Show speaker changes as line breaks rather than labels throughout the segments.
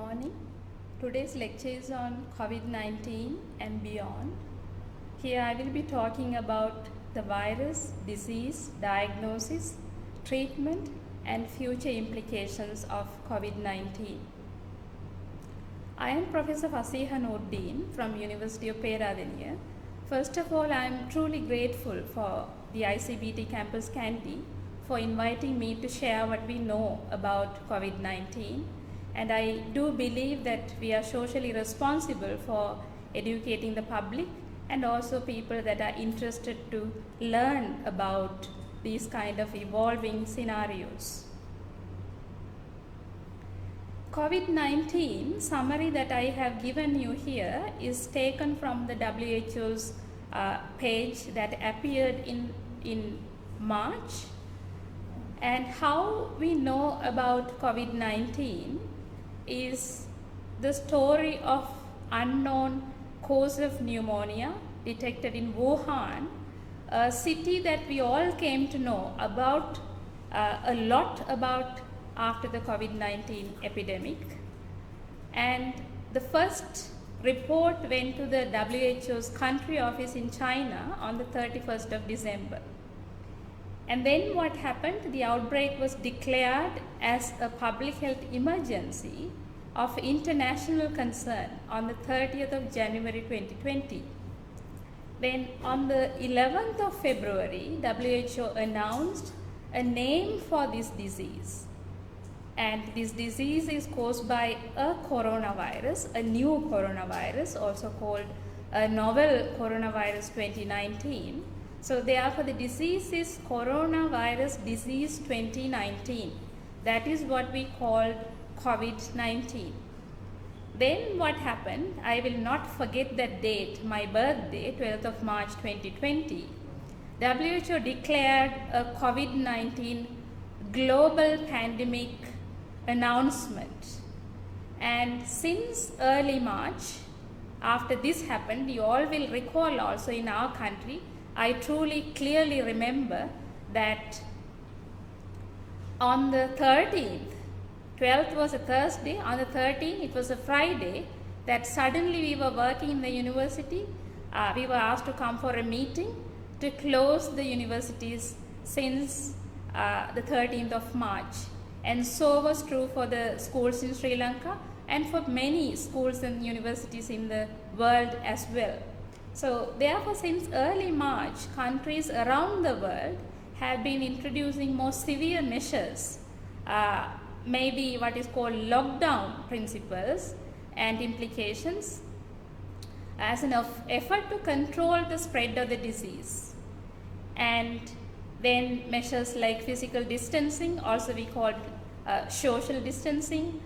morning. Today's lecture is on COVID-19 and beyond. Here I will be talking about the virus, disease, diagnosis, treatment and future implications of COVID-19. I am Professor Fasiha Noordin from University of Peradeniya. First of all, I am truly grateful for the ICBT campus Kandy for inviting me to share what we know about COVID-19. And I do believe that we are socially responsible for educating the public and also people that are interested to learn about these kind of evolving scenarios. COVID-19 summary that I have given you here is taken from the WHO's page that appeared in March. And how we know about COVID-19 is the story of unknown cause of pneumonia detected in Wuhan, a city that we all came to know about a lot about after the COVID-19 epidemic. And the first report went to the WHO's country office in China on the 31st of December. And then what happened? The outbreak was declared as a public health emergency of international concern on the 30th of January 2020. Then on the 11th of February, WHO announced a name for this disease. And this disease is caused by a coronavirus, a new coronavirus, also called a novel coronavirus 2019. So therefore the disease is coronavirus disease 2019. That is what we called COVID-19. Then what happened? I will not forget that date, my birthday, 12th of March 2020. WHO declared a COVID-19 global pandemic announcement. And since early March, after this happened, you all will recall also in our country, I truly clearly remember that on the 13th, 12th was a Thursday, on the 13th it was a Friday, that suddenly we were working in the university. We were asked to come for a meeting to close the universities since the 13th of March. And so was true for the schools in Sri Lanka and for many schools and universities in the world as well. So therefore, since early March, countries around the world have been introducing more severe measures, maybe what is called lockdown principles and implications as an effort to control the spread of the disease. And then measures like physical distancing, also we called social distancing,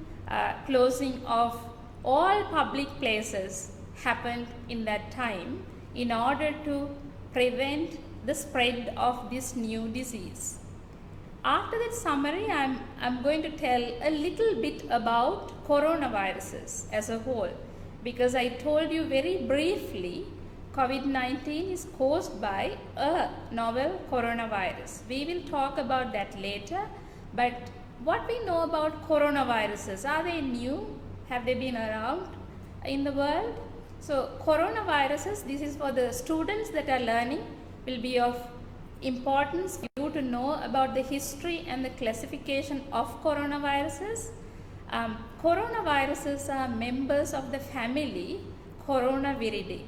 closing of all public places happened in that time in order to prevent the spread of this new disease. After that summary, I'm going to tell a little bit about coronaviruses as a whole, because I told you very briefly COVID-19 is caused by a novel coronavirus. We will talk about that later, but what we know about coronaviruses, are they new? Have they been around in the world? So coronaviruses, this is for the students that are learning, will be of importance for you to know about the history and the classification of coronaviruses. Coronaviruses are members of the family Coronaviridae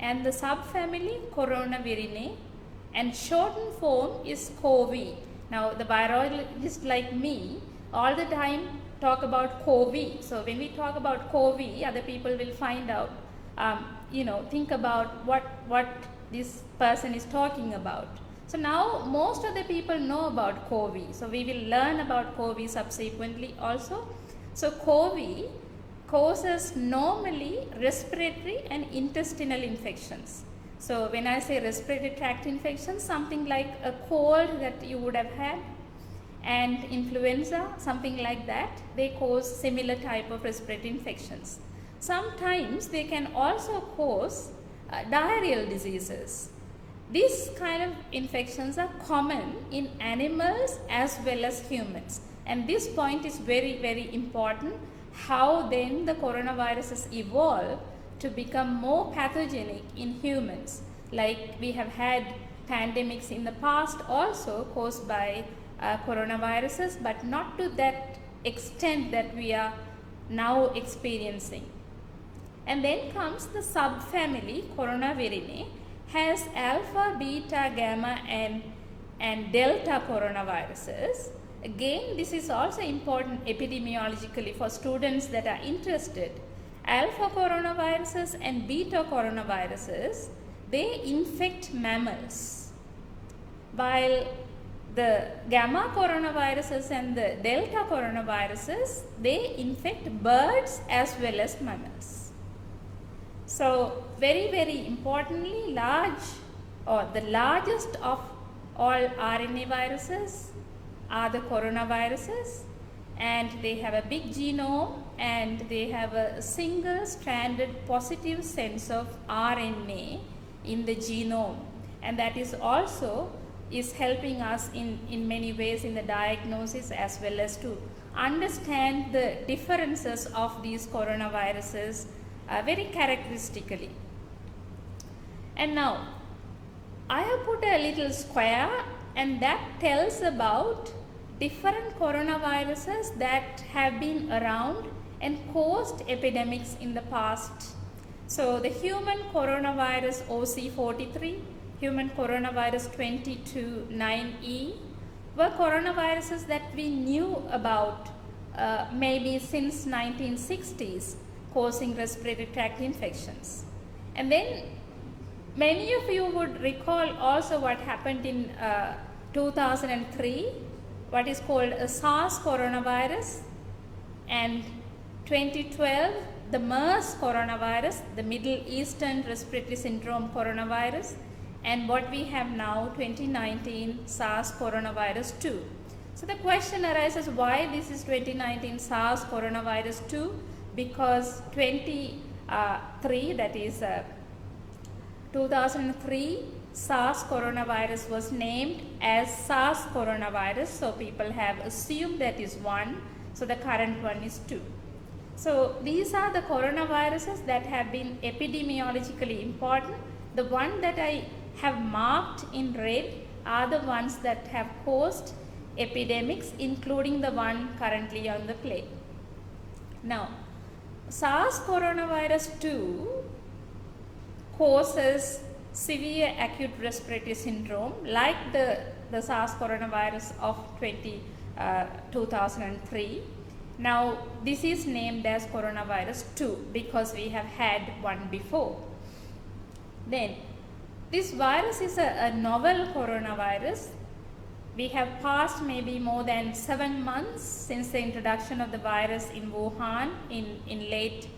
and the subfamily Coronavirinae, and shortened form is COVID. Now the virologist like me all the time talk about COVID. So when we talk about COVID, other people will find out, think about what this person is talking about. So now most of the people know about COVID. So we will learn about COVID subsequently also. So COVID causes normally respiratory and intestinal infections. So when I say respiratory tract infections, something like a cold that you would have had, and influenza, something like that, they cause similar type of respiratory infections. Sometimes they can also cause diarrheal diseases. These kind of infections are common in animals as well as humans. And this point is very, very important how then the coronaviruses evolve to become more pathogenic in humans. Like we have had pandemics in the past also caused by coronaviruses, but not to that extent that we are now experiencing. And then comes the subfamily Coronavirinae, has alpha, beta, gamma and delta coronaviruses. Again, this is also important epidemiologically for students that are interested. Alpha coronaviruses and beta coronaviruses, they infect mammals, while the gamma coronaviruses and the delta coronaviruses, they infect birds as well as mammals. So very, very importantly, the largest of all RNA viruses are the coronaviruses, and they have a big genome and they have a single stranded positive sense of RNA in the genome, and that is also is helping us in many ways in the diagnosis as well as to understand the differences of these coronaviruses very characteristically. And now I have put a little square, and that tells about different coronaviruses that have been around and caused epidemics in the past. So the human coronavirus OC43, human coronavirus 229E were coronaviruses that we knew about maybe since 1960s, causing respiratory tract infections. And then many of you would recall also what happened in 2003, what is called a SARS coronavirus, and 2012 the MERS coronavirus, the Middle Eastern Respiratory Syndrome coronavirus, and what we have now 2019 SARS coronavirus 2. So the question arises, why this is 2019 SARS coronavirus 2? Because 2003, that is 2003 SARS coronavirus was named as SARS coronavirus, so people have assumed that is 1, so the current one is 2. So these are the coronaviruses that have been epidemiologically important. The one that I have marked in red are the ones that have caused epidemics, including the one currently on the plate. Now, SARS coronavirus 2 causes severe acute respiratory syndrome like the SARS coronavirus of 2003. Now this is named as coronavirus 2 because we have had one before. Then this virus is a novel coronavirus. We have passed maybe more than 7 months since the introduction of the virus in Wuhan in late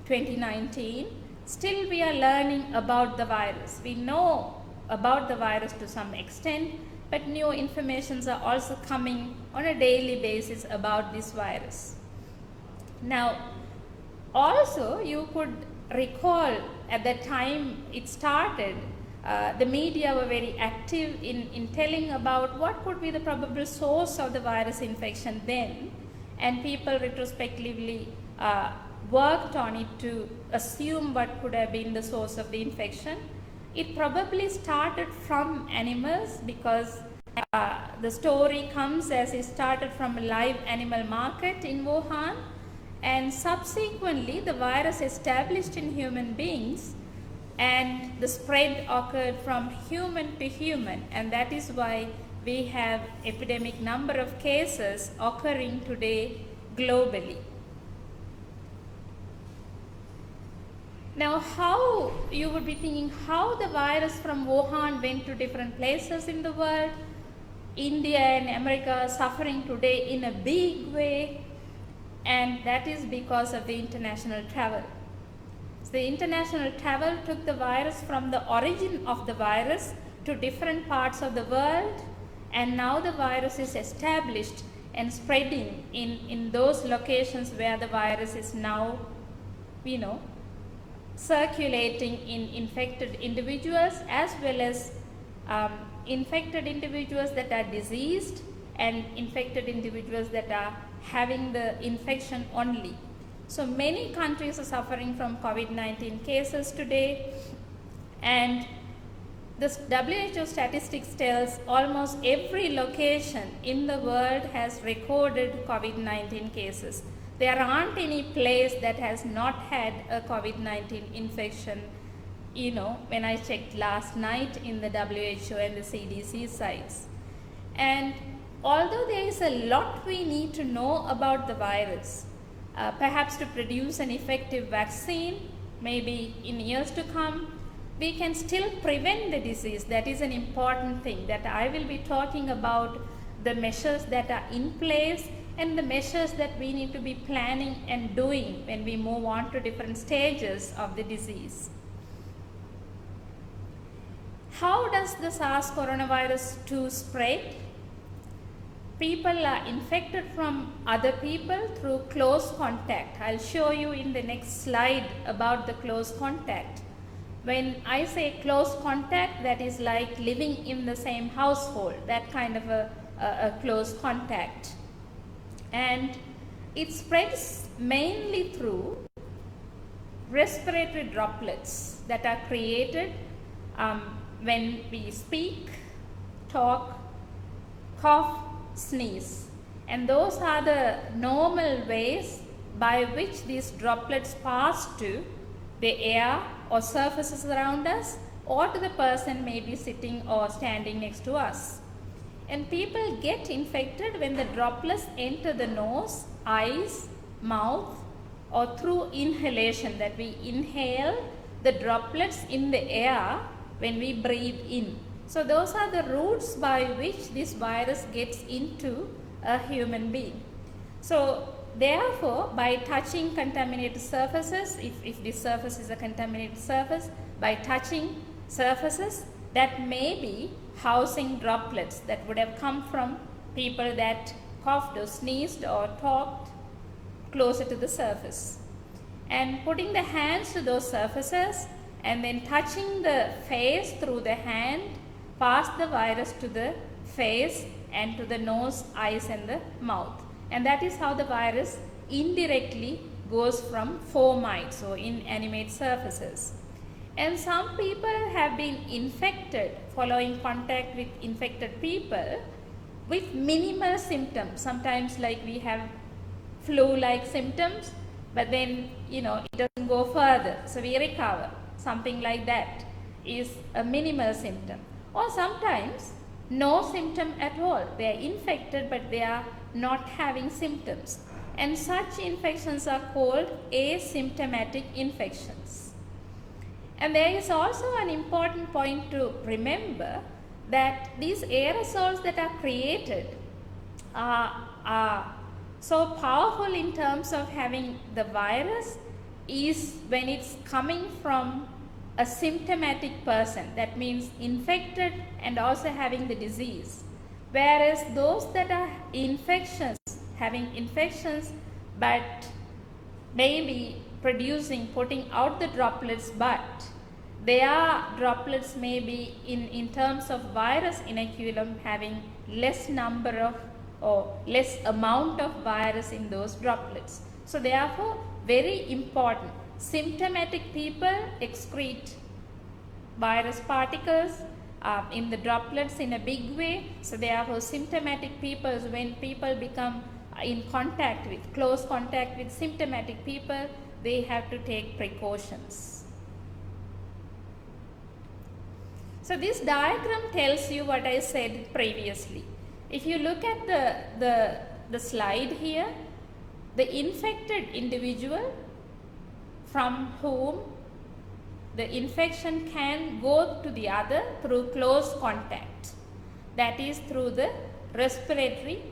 2019. Still we are learning about the virus. We know about the virus to some extent, but new informations are also coming on a daily basis about this virus. Now, also you could recall at the time it started, the media were very active in telling about what could be the probable source of the virus infection then, and people retrospectively worked on it to assume what could have been the source of the infection. It probably started from animals because the story comes as it started from a live animal market in Wuhan, and subsequently the virus established in human beings and the spread occurred from human to human, and that is why we have epidemic number of cases occurring today globally. Now, how you would be thinking how the virus from Wuhan went to different places in the world. India and America are suffering today in a big way, and that is because of the international travel. So the international travel took the virus from the origin of the virus to different parts of the world, and now the virus is established and spreading in those locations where the virus is now, circulating in infected individuals as well as infected individuals that are diseased and infected individuals that are having the infection only. So many countries are suffering from COVID-19 cases today, and this WHO statistics tells almost every location in the world has recorded COVID-19 cases. There aren't any place that has not had a COVID-19 infection, when I checked last night in the WHO and the CDC sites. And although there is a lot we need to know about the virus, perhaps to produce an effective vaccine, maybe in years to come, we can still prevent the disease. That is an important thing that I will be talking about, the measures that are in place and the measures that we need to be planning and doing when we move on to different stages of the disease. How does the SARS coronavirus 2 spread? People are infected from other people through close contact. I'll show you in the next slide about the close contact. When I say close contact, that is like living in the same household, that kind of a close contact. And it spreads mainly through respiratory droplets that are created when we speak, talk, cough, sneeze. And those are the normal ways by which these droplets pass to the air or surfaces around us, or to the person maybe sitting or standing next to us. And people get infected when the droplets enter the nose, eyes, mouth, or through inhalation, that we inhale the droplets in the air when we breathe in. So those are the routes by which this virus gets into a human being. So therefore, by touching contaminated surfaces, if this surface is a contaminated surface, by touching surfaces that may be housing droplets that would have come from people that coughed or sneezed or talked closer to the surface. And putting the hands to those surfaces and then touching the face through the hand, pass the virus to the face and to the nose, eyes and the mouth. And that is how the virus indirectly goes from fomites or inanimate surfaces. And some people have been infected following contact with infected people with minimal symptoms. Sometimes like we have flu-like symptoms, but then it doesn't go further, so we recover. Something like that is a minimal symptom. Or sometimes no symptom at all. They are infected but they are not having symptoms. And such infections are called asymptomatic infections. And there is also an important point to remember, that these aerosols that are created are so powerful in terms of having the virus is when it's coming from a symptomatic person, that means infected and also having the disease. Whereas those that are having infections but maybe putting out the droplets, but their droplets may be in terms of virus inoculum having less number of or less amount of virus in those droplets. So therefore, very important, symptomatic people excrete virus particles in the droplets in a big way. So therefore, symptomatic people, when people become in close contact with symptomatic people, they have to take precautions. So this diagram tells you what I said previously. If you look at the slide here, the infected individual from whom the infection can go to the other through close contact, that is through the respiratory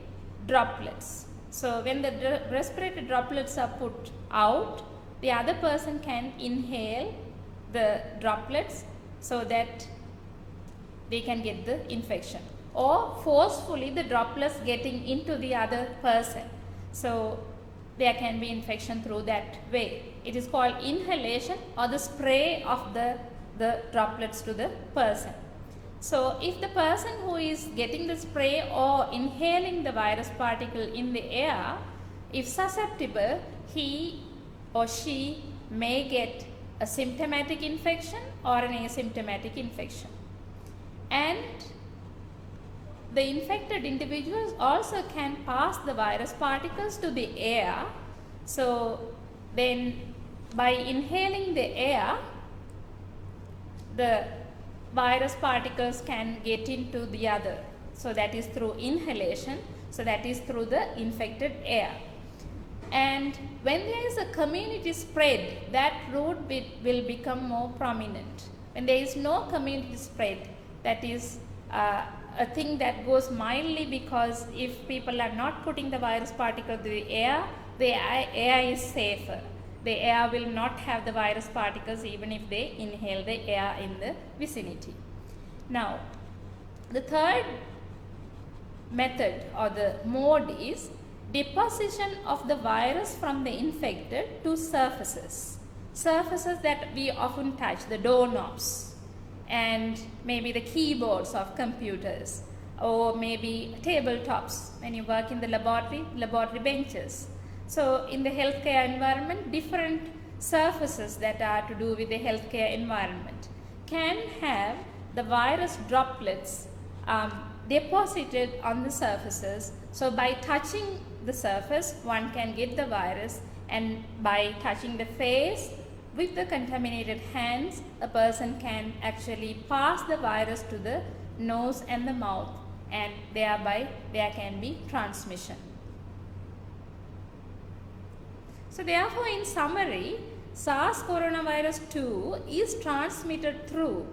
droplets. So when the respiratory droplets are put out, the other person can inhale the droplets so that they can get the infection, or forcefully the droplets getting into the other person. So there can be infection through that way. It is called inhalation or the spray of the droplets to the person. So if the person who is getting the spray or inhaling the virus particle in the air, if susceptible, he or she may get a symptomatic infection or an asymptomatic infection. And the infected individuals also can pass the virus particles to the air. So then by inhaling the air, the virus particles can get into the other. So that is through inhalation. So that is through the infected air. And when there is a community spread, that route will become more prominent. When there is no community spread, that is a thing that goes mildly, because if people are not putting the virus particle to the air is safer. The air will not have the virus particles even if they inhale the air in the vicinity. Now, the third method or the mode is deposition of the virus from the infected to surfaces. Surfaces that we often touch, the doorknobs and maybe the keyboards of computers, or maybe tabletops when you work in the laboratory benches. So in the healthcare environment, different surfaces that are to do with the healthcare environment can have the virus droplets deposited on the surfaces. So by touching the surface, one can get the virus, and by touching the face with the contaminated hands, a person can actually pass the virus to the nose and the mouth, and thereby there can be transmission. So therefore, in summary, SARS coronavirus 2 is transmitted through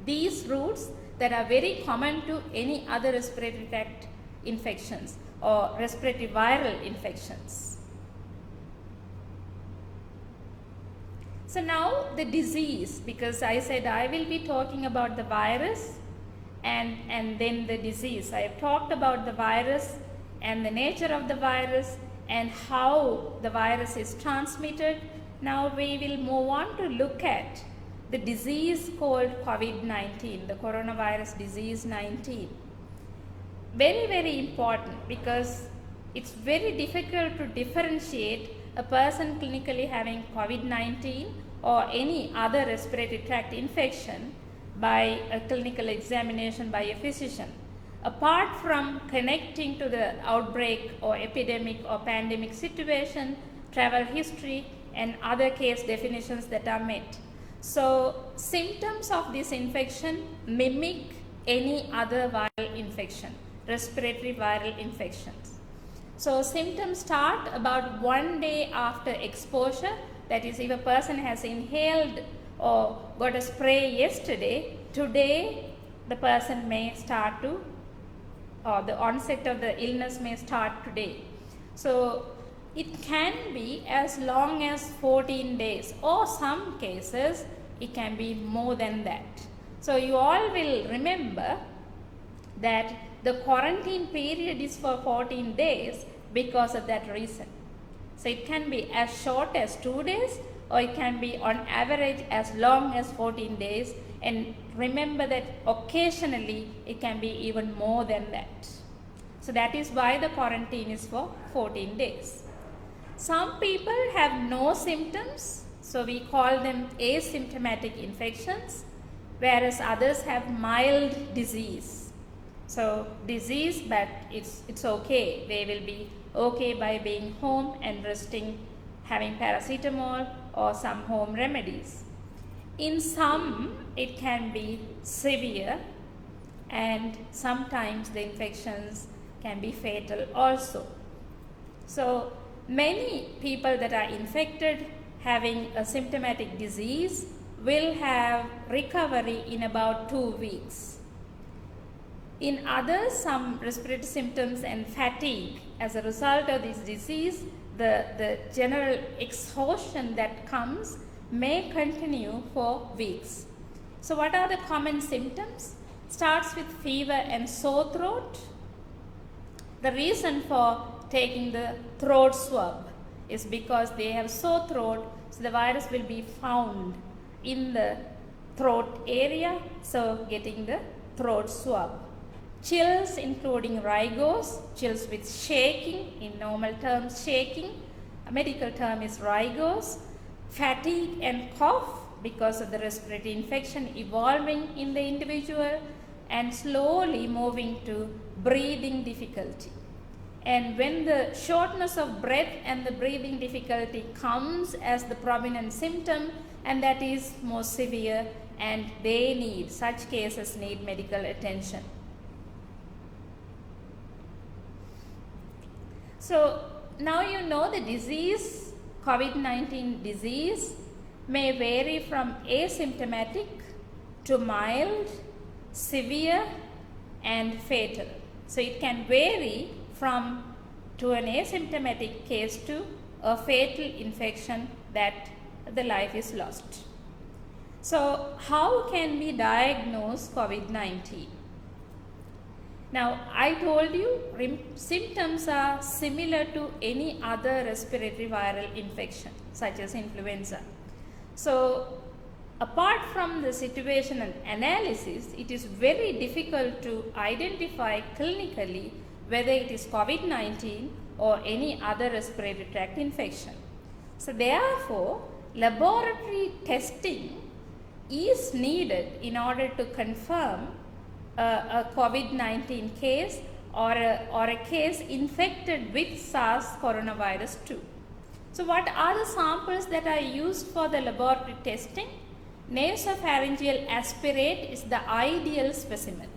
these routes that are very common to any other respiratory tract infections or respiratory viral infections. So now the disease, because I said I will be talking about the virus and then the disease. I have talked about the virus and the nature of the virus and how the virus is transmitted. Now we will move on to look at the disease called COVID-19, the coronavirus disease 19. Very, very important, because it's very difficult to differentiate a person clinically having COVID-19 or any other respiratory tract infection by a clinical examination by a physician. Apart from connecting to the outbreak or epidemic or pandemic situation, travel history, and other case definitions that are met. So symptoms of this infection mimic any other viral infection, respiratory viral infections. So symptoms start about 1 day after exposure. That is, if a person has inhaled or got a spray yesterday, today the person may start to, or the onset of the illness may start today. So it can be as long as 14 days, or some cases it can be more than that. So you all will remember that the quarantine period is for 14 days because of that reason. So it can be as short as 2 days, or it can be on average as long as 14 days. And remember that occasionally it can be even more than that. So that is why the quarantine is for 14 days. Some people have no symptoms, so we call them asymptomatic infections, whereas others have mild disease. So disease, but it's okay. They will be okay by being home and resting, having paracetamol or some home remedies. In some, it can be severe, and sometimes the infections can be fatal also. So many people that are infected having a symptomatic disease will have recovery in about 2 weeks. In others, some respiratory symptoms and fatigue as a result of this disease, the general exhaustion that comes may continue for weeks. So what are the common symptoms? Starts with fever and sore throat. The reason for taking the throat swab is because they have sore throat, so the virus will be found in the throat area, so getting the throat swab. Chills including rigors, chills with shaking, in normal terms shaking, medical term is rigors, fatigue and cough because of the respiratory infection evolving in the individual, and slowly moving to breathing difficulty. And when the shortness of breath and the breathing difficulty comes as the prominent symptom, and that is more severe, and such cases need medical attention. So now you know the disease, COVID-19 disease may vary from asymptomatic to mild, severe and fatal. So it can vary to an asymptomatic case to a fatal infection that the life is lost. So how can we diagnose COVID-19? Now I told you symptoms are similar to any other respiratory viral infection such as influenza. So apart from the situational analysis, it is very difficult to identify clinically whether it is COVID-19 or any other respiratory tract infection. So therefore, laboratory testing is needed in order to confirm a COVID-19 case or a case infected with SARS coronavirus 2. So what are the samples that are used for the laboratory testing? Nasopharyngeal aspirate is the ideal specimen.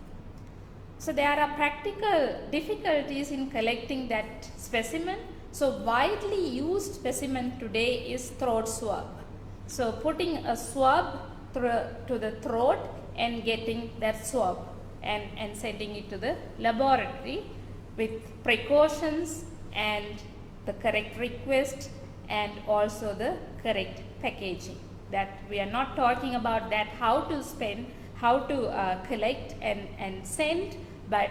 So there are practical difficulties in collecting that specimen. So widely used specimen today is throat swab. So putting a swab to the throat and getting that swab and sending it to the laboratory with precautions and the correct request and also the correct packaging. That we are not talking about that how to collect and send, but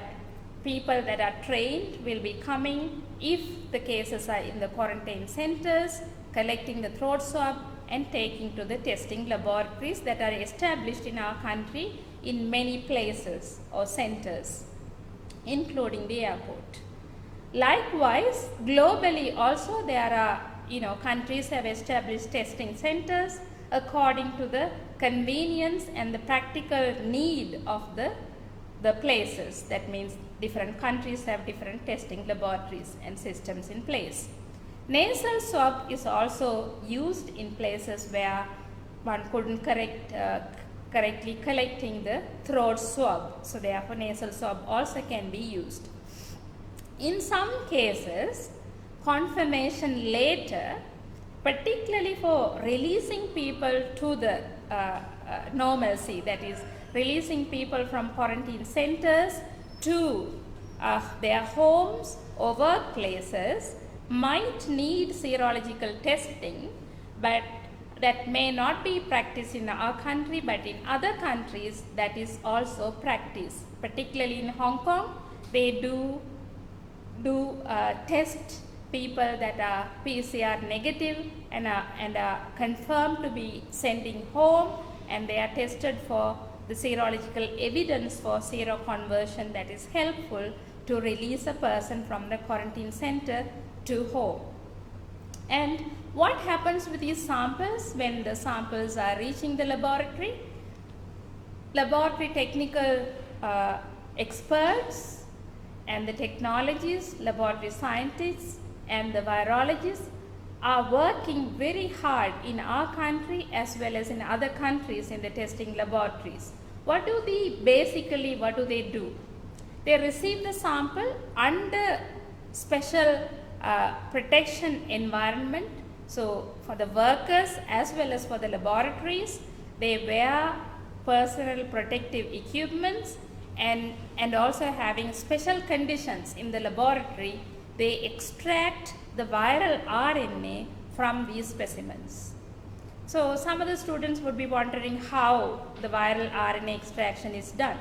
people that are trained will be coming if the cases are in the quarantine centers, collecting the throat swab and taking to the testing laboratories that are established in our country in many places or centers, including the airport. Likewise, globally also there are, countries have established testing centers according to the convenience and the practical need of the places. That means different countries have different testing laboratories and systems in place. Nasal swab is also used in places where one couldn't correctly collecting the throat swab. So therefore nasal swab also can be used. In some cases, confirmation later, particularly for releasing people to the normalcy, that is releasing people from quarantine centers to their homes or workplaces, might need serological testing, but that may not be practiced in our country, but in other countries that is also practiced. Particularly in Hong Kong, they do test people that are PCR negative and are confirmed to be sending home, and they are tested for the serological evidence for seroconversion that is helpful to release a person from the quarantine center to home. And what happens with these samples when the samples are reaching the laboratory? Laboratory technical experts and the technologists, laboratory scientists and the virologists are working very hard in our country as well as in other countries in the testing laboratories. What do they do? They receive the sample under special protection environment. So for the workers as well as for the laboratories, they wear personal protective equipments and also having special conditions in the laboratory, they extract the viral RNA from these specimens. So some of the students would be wondering how the viral RNA extraction is done.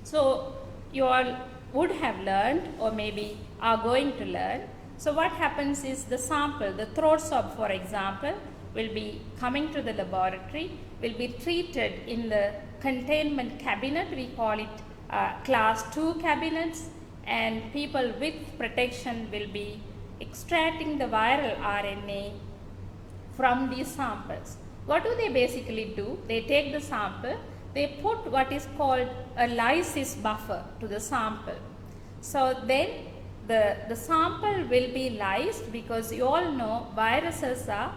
So you all would have learned or maybe are going to learn. So what happens is the sample, the throat swab for example, will be coming to the laboratory, will be treated in the containment cabinet, we call it class 2 cabinets, and people with protection will be extracting the viral RNA from these samples. What do they basically do? They take the sample, they put what is called a lysis buffer to the sample. So then the sample will be lysed, because you all know viruses are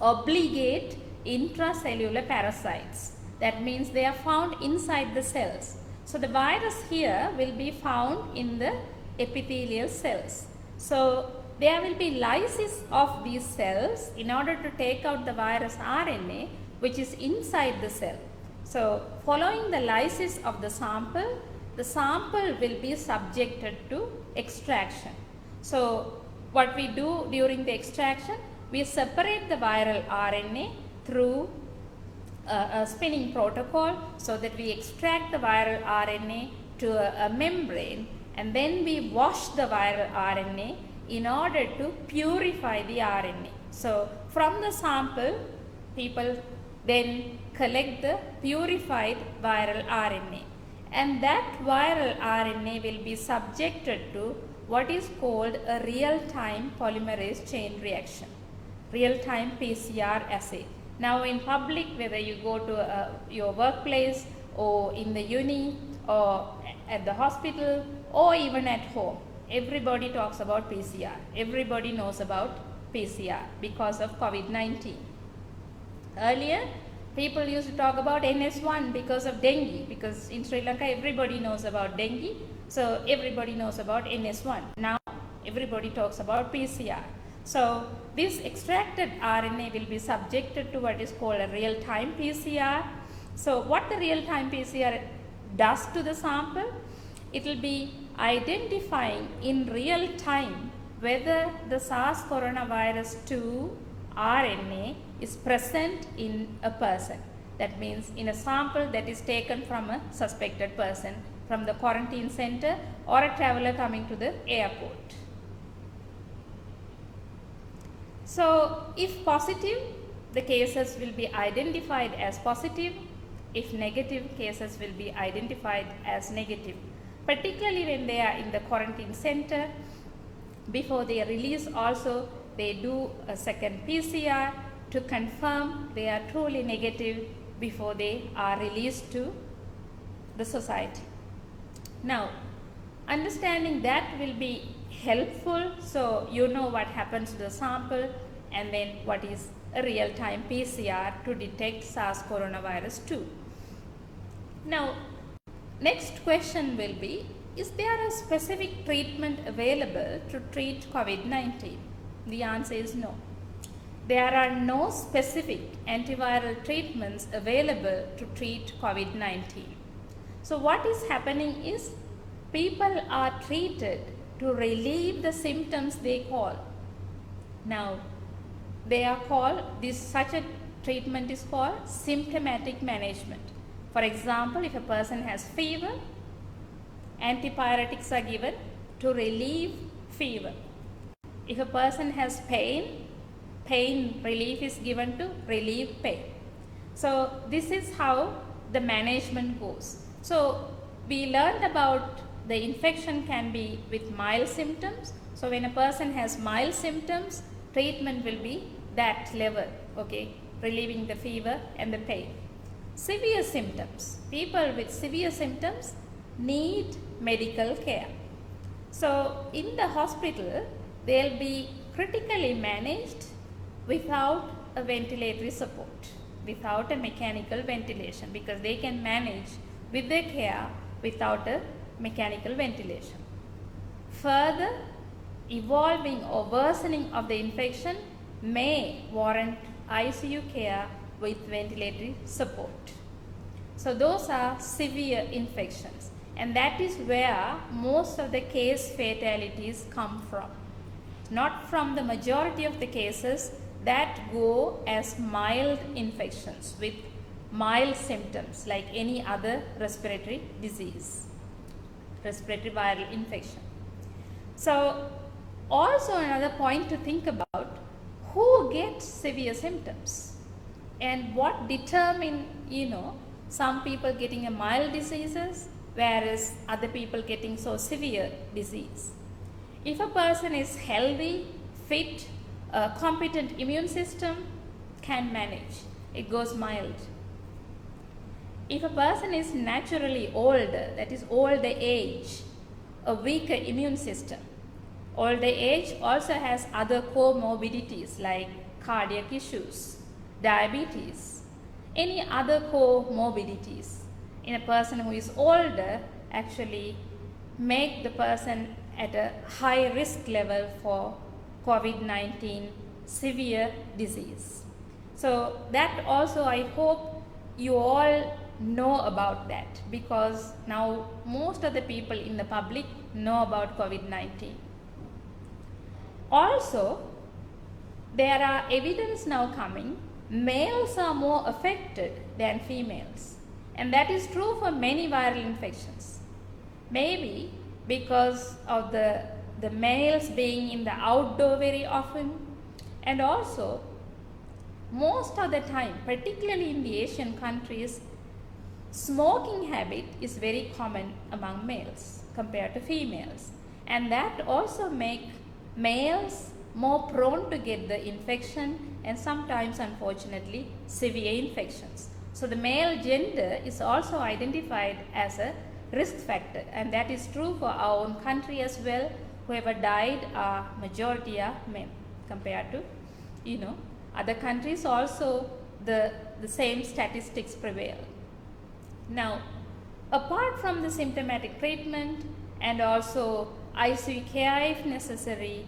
obligate intracellular parasites. That means they are found inside the cells. So the virus here will be found in the epithelial cells. So there will be lysis of these cells in order to take out the virus RNA which is inside the cell. So following the lysis of the sample will be subjected to extraction. So what we do during the extraction, we separate the viral RNA through a spinning protocol, so that we extract the viral RNA to a membrane, and then we wash the viral RNA in order to purify the RNA. So from the sample, people then collect the purified viral RNA, and that viral RNA will be subjected to what is called a real-time polymerase chain reaction, real-time PCR assay. Now in public, whether you go to your workplace or in the uni or at the hospital or even at home, everybody talks about PCR. Everybody knows about PCR because of COVID-19. Earlier, people used to talk about NS1 because of dengue, because in Sri Lanka everybody knows about dengue, so everybody knows about NS1. Now everybody talks about PCR. So this extracted RNA will be subjected to what is called a real-time PCR. So what the real-time PCR does to the sample, it will be identifying in real time whether the SARS coronavirus 2 RNA is present in a person. That means in a sample that is taken from a suspected person from the quarantine center or a traveler coming to the airport. So if positive, the cases will be identified as positive. If negative, cases will be identified as negative. Particularly when they are in the quarantine center, before they are released also, they do a second PCR to confirm they are truly negative before they are released to the society. Now, understanding that will be helpful, so you know what happens to the sample and then what is a real-time PCR to detect SARS coronavirus 2. Now, next question will be, is there a specific treatment available to treat COVID-19? The answer is no. There are no specific antiviral treatments available to treat COVID-19. So what is happening is, people are treated to relieve the symptoms they call. Now, they are called, such a treatment is called symptomatic management. For example, if a person has fever, antipyretics are given to relieve fever. If a person has pain, pain relief is given to relieve pain. So this is how the management goes. So we learned about the infection can be with mild symptoms. So when a person has mild symptoms, treatment will be that level, okay, relieving the fever and the pain. Severe symptoms, people with severe symptoms need medical care. So in the hospital, they'll be critically managed without a ventilatory support, without a mechanical ventilation, because they can manage with their care without a mechanical ventilation. Further, evolving or worsening of the infection may warrant ICU care with ventilatory support. So those are severe infections, and that is where most of the case fatalities come from. Not from the majority of the cases that go as mild infections with mild symptoms like any other respiratory disease, respiratory viral infection. So also another point to think about, who gets severe symptoms and what determine, some people getting a mild diseases whereas other people getting so severe disease. If a person is healthy, fit, a competent immune system, can manage. It goes mild. If a person is naturally older, that is older age, a weaker immune system, older age also has other comorbidities like cardiac issues, diabetes, any other comorbidities in a person who is older actually make the person at a high risk level for COVID-19 severe disease. So that also I hope you all know about that, because now most of the people in the public know about COVID-19. Also, there are evidence now coming, males are more affected than females, and that is true for many viral infections. Maybe because of the males being in the outdoor very often, and also most of the time, particularly in the Asian countries, smoking habit is very common among males compared to females, and that also make males more prone to get the infection and sometimes unfortunately severe infections. So the male gender is also identified as a risk factor, and that is true for our own country as well. Whoever died are majority are men compared to other countries. Also the same statistics prevail. Now, apart from the symptomatic treatment and also ICU care if necessary,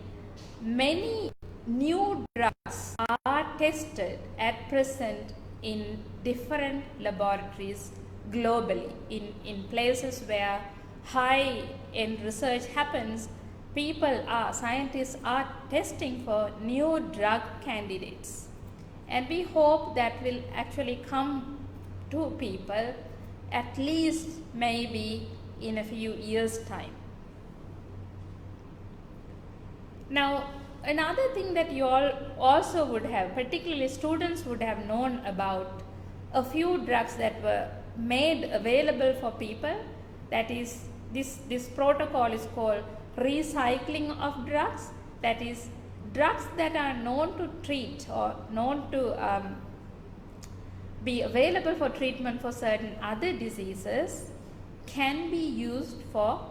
many new drugs are tested at present in different laboratories globally. In places where high-end research happens, scientists are testing for new drug candidates. And we hope that will actually come to people at least maybe in a few years' time. Now, another thing that you all also would have, particularly students would have known about a few drugs that were made available for people. That is, this protocol is called recycling of drugs. That is, drugs that are known to treat or known to be available for treatment for certain other diseases can be used for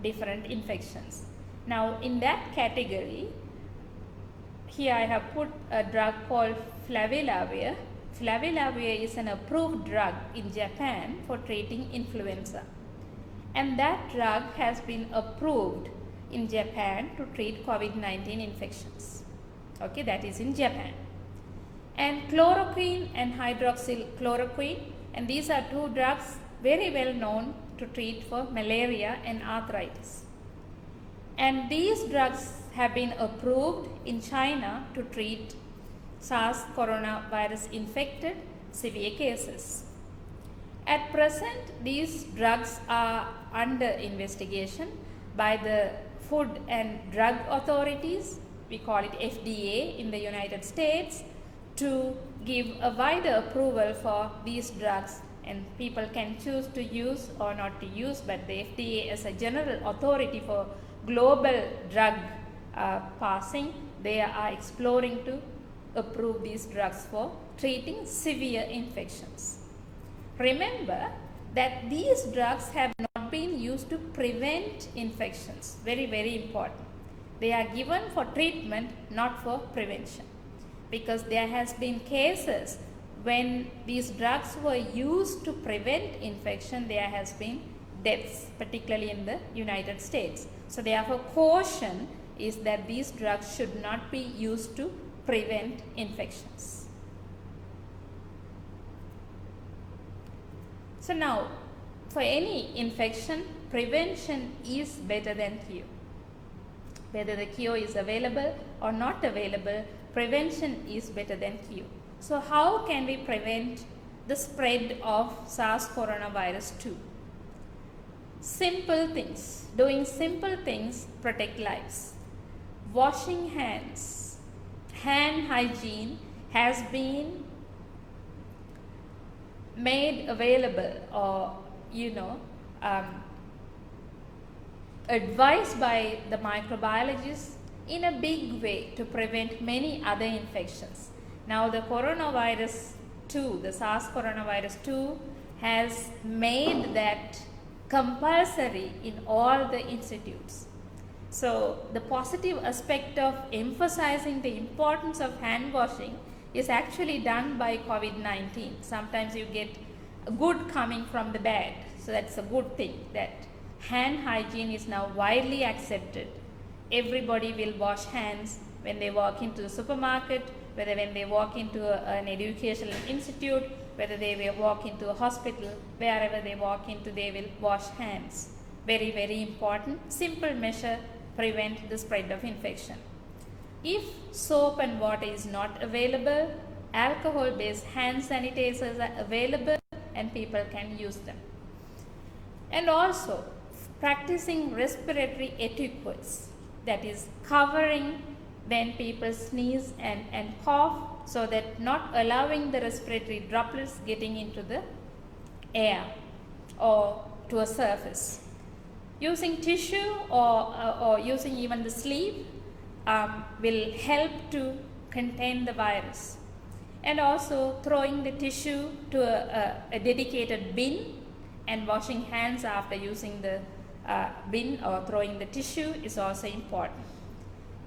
different infections. Now, in that category, here I have put a drug called flavilavir. Flavilavir is an approved drug in Japan for treating influenza, and that drug has been approved in Japan to treat COVID-19 infections. Okay, that is in Japan. And chloroquine and hydroxychloroquine, and these are two drugs very well known to treat for malaria and arthritis. And these drugs have been approved in China to treat SARS coronavirus infected severe cases. At present, these drugs are under investigation by the Food and Drug Authorities, we call it FDA in the United States, to give a wider approval for these drugs, and people can choose to use or not to use, but the FDA as a general authority for global drug passing, they are exploring to approve these drugs for treating severe infections. Remember that these drugs have not been used to prevent infections. Very, very important. They are given for treatment, not for prevention, because there has been cases when these drugs were used to prevent infection, there has been deaths, particularly in the United States. So therefore, caution is that these drugs should not be used to prevent infections. So now, for any infection, prevention is better than cure. Whether the cure is available or not available, prevention is better than cure. So how can we prevent the spread of SARS coronavirus 2? Simple things. Doing simple things protect lives. Washing hands. Hand hygiene has been made available, or advised by the microbiologists in a big way to prevent many other infections. Now the coronavirus 2, the SARS coronavirus 2 has made that compulsory in all the institutes. So the positive aspect of emphasizing the importance of hand washing is actually done by COVID-19. Sometimes you get good coming from the bad. So that's a good thing, that hand hygiene is now widely accepted. Everybody will wash hands when they walk into the supermarket, whether when they walk into an educational institute, whether they will walk into a hospital, wherever they walk into, they will wash hands. Very, very important. Simple measure, prevent the spread of infection. If soap and water is not available, alcohol-based hand sanitizers are available and people can use them. And also practicing respiratory etiquettes, that is covering when people sneeze and cough, so that not allowing the respiratory droplets getting into the air or to a surface. Using tissue or using even the sleeve will help to contain the virus. And also throwing the tissue to a dedicated bin and washing hands after using the bin or throwing the tissue is also important.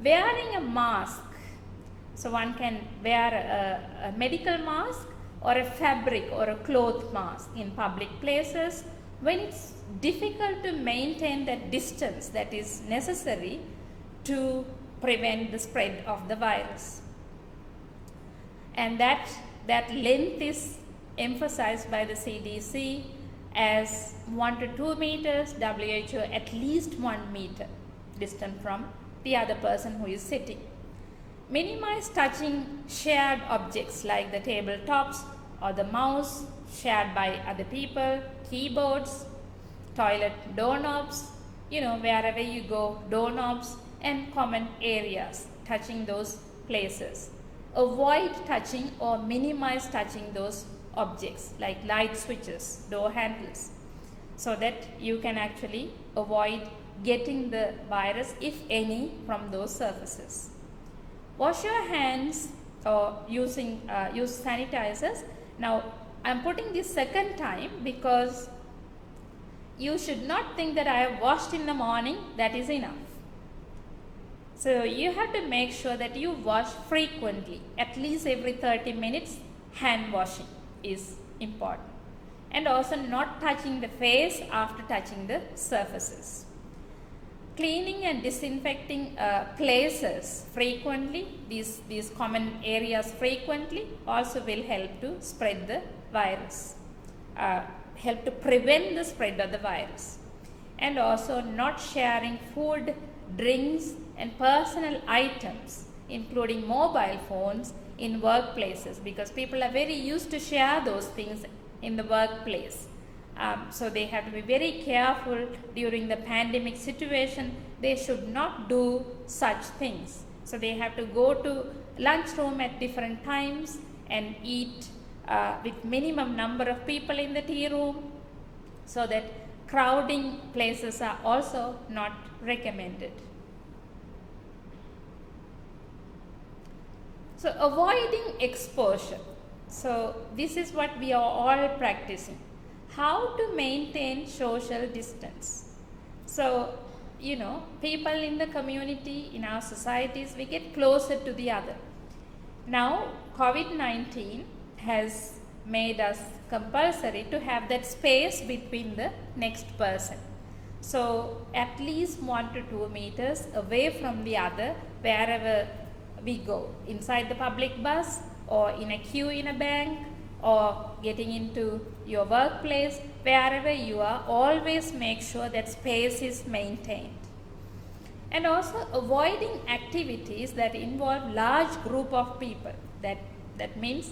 Wearing a mask, so one can wear a medical mask or a fabric or a cloth mask in public places when it's difficult to maintain that distance that is necessary to prevent the spread of the virus. And that length is emphasized by the CDC as 1 to 2 meters, WHO at least 1 meter distant from the other person who is sitting. Minimize touching shared objects like the tabletops or the mouse shared by other people, keyboards, toilet doorknobs, wherever you go, doorknobs and common areas, touching those places. Avoid touching or minimize touching those objects like light switches, door handles, so that you can actually avoid getting the virus, if any, from those surfaces. Wash your hands or use sanitizers. Now I'm putting this second time because you should not think that I have washed in the morning, that is enough. So you have to make sure that you wash frequently, at least every 30 minutes. Hand washing is important. And also not touching the face after touching the surfaces. Cleaning and disinfecting places frequently, these common areas frequently, also will help to spread the virus, help to prevent the spread of the virus. And also not sharing food, drinks and personal items, including mobile phones, in workplaces, because people are very used to share those things in the workplace. So they have to be very careful during the pandemic situation. They should not do such things. So they have to go to lunchroom at different times and eat with minimum number of people in the tea room, so that crowding places are also not recommended. So avoiding exposure. So this is what we are all practicing. How to maintain social distance. So, people in the community, in our societies, we get closer to the other. Now, COVID-19 has made us compulsory to have that space between the next person. So, at least 1 to 2 meters away from the other wherever we go, inside the public bus or in a queue in a bank or getting into your workplace, wherever you are, always make sure that space is maintained. And also avoiding activities that involve large group of people. That means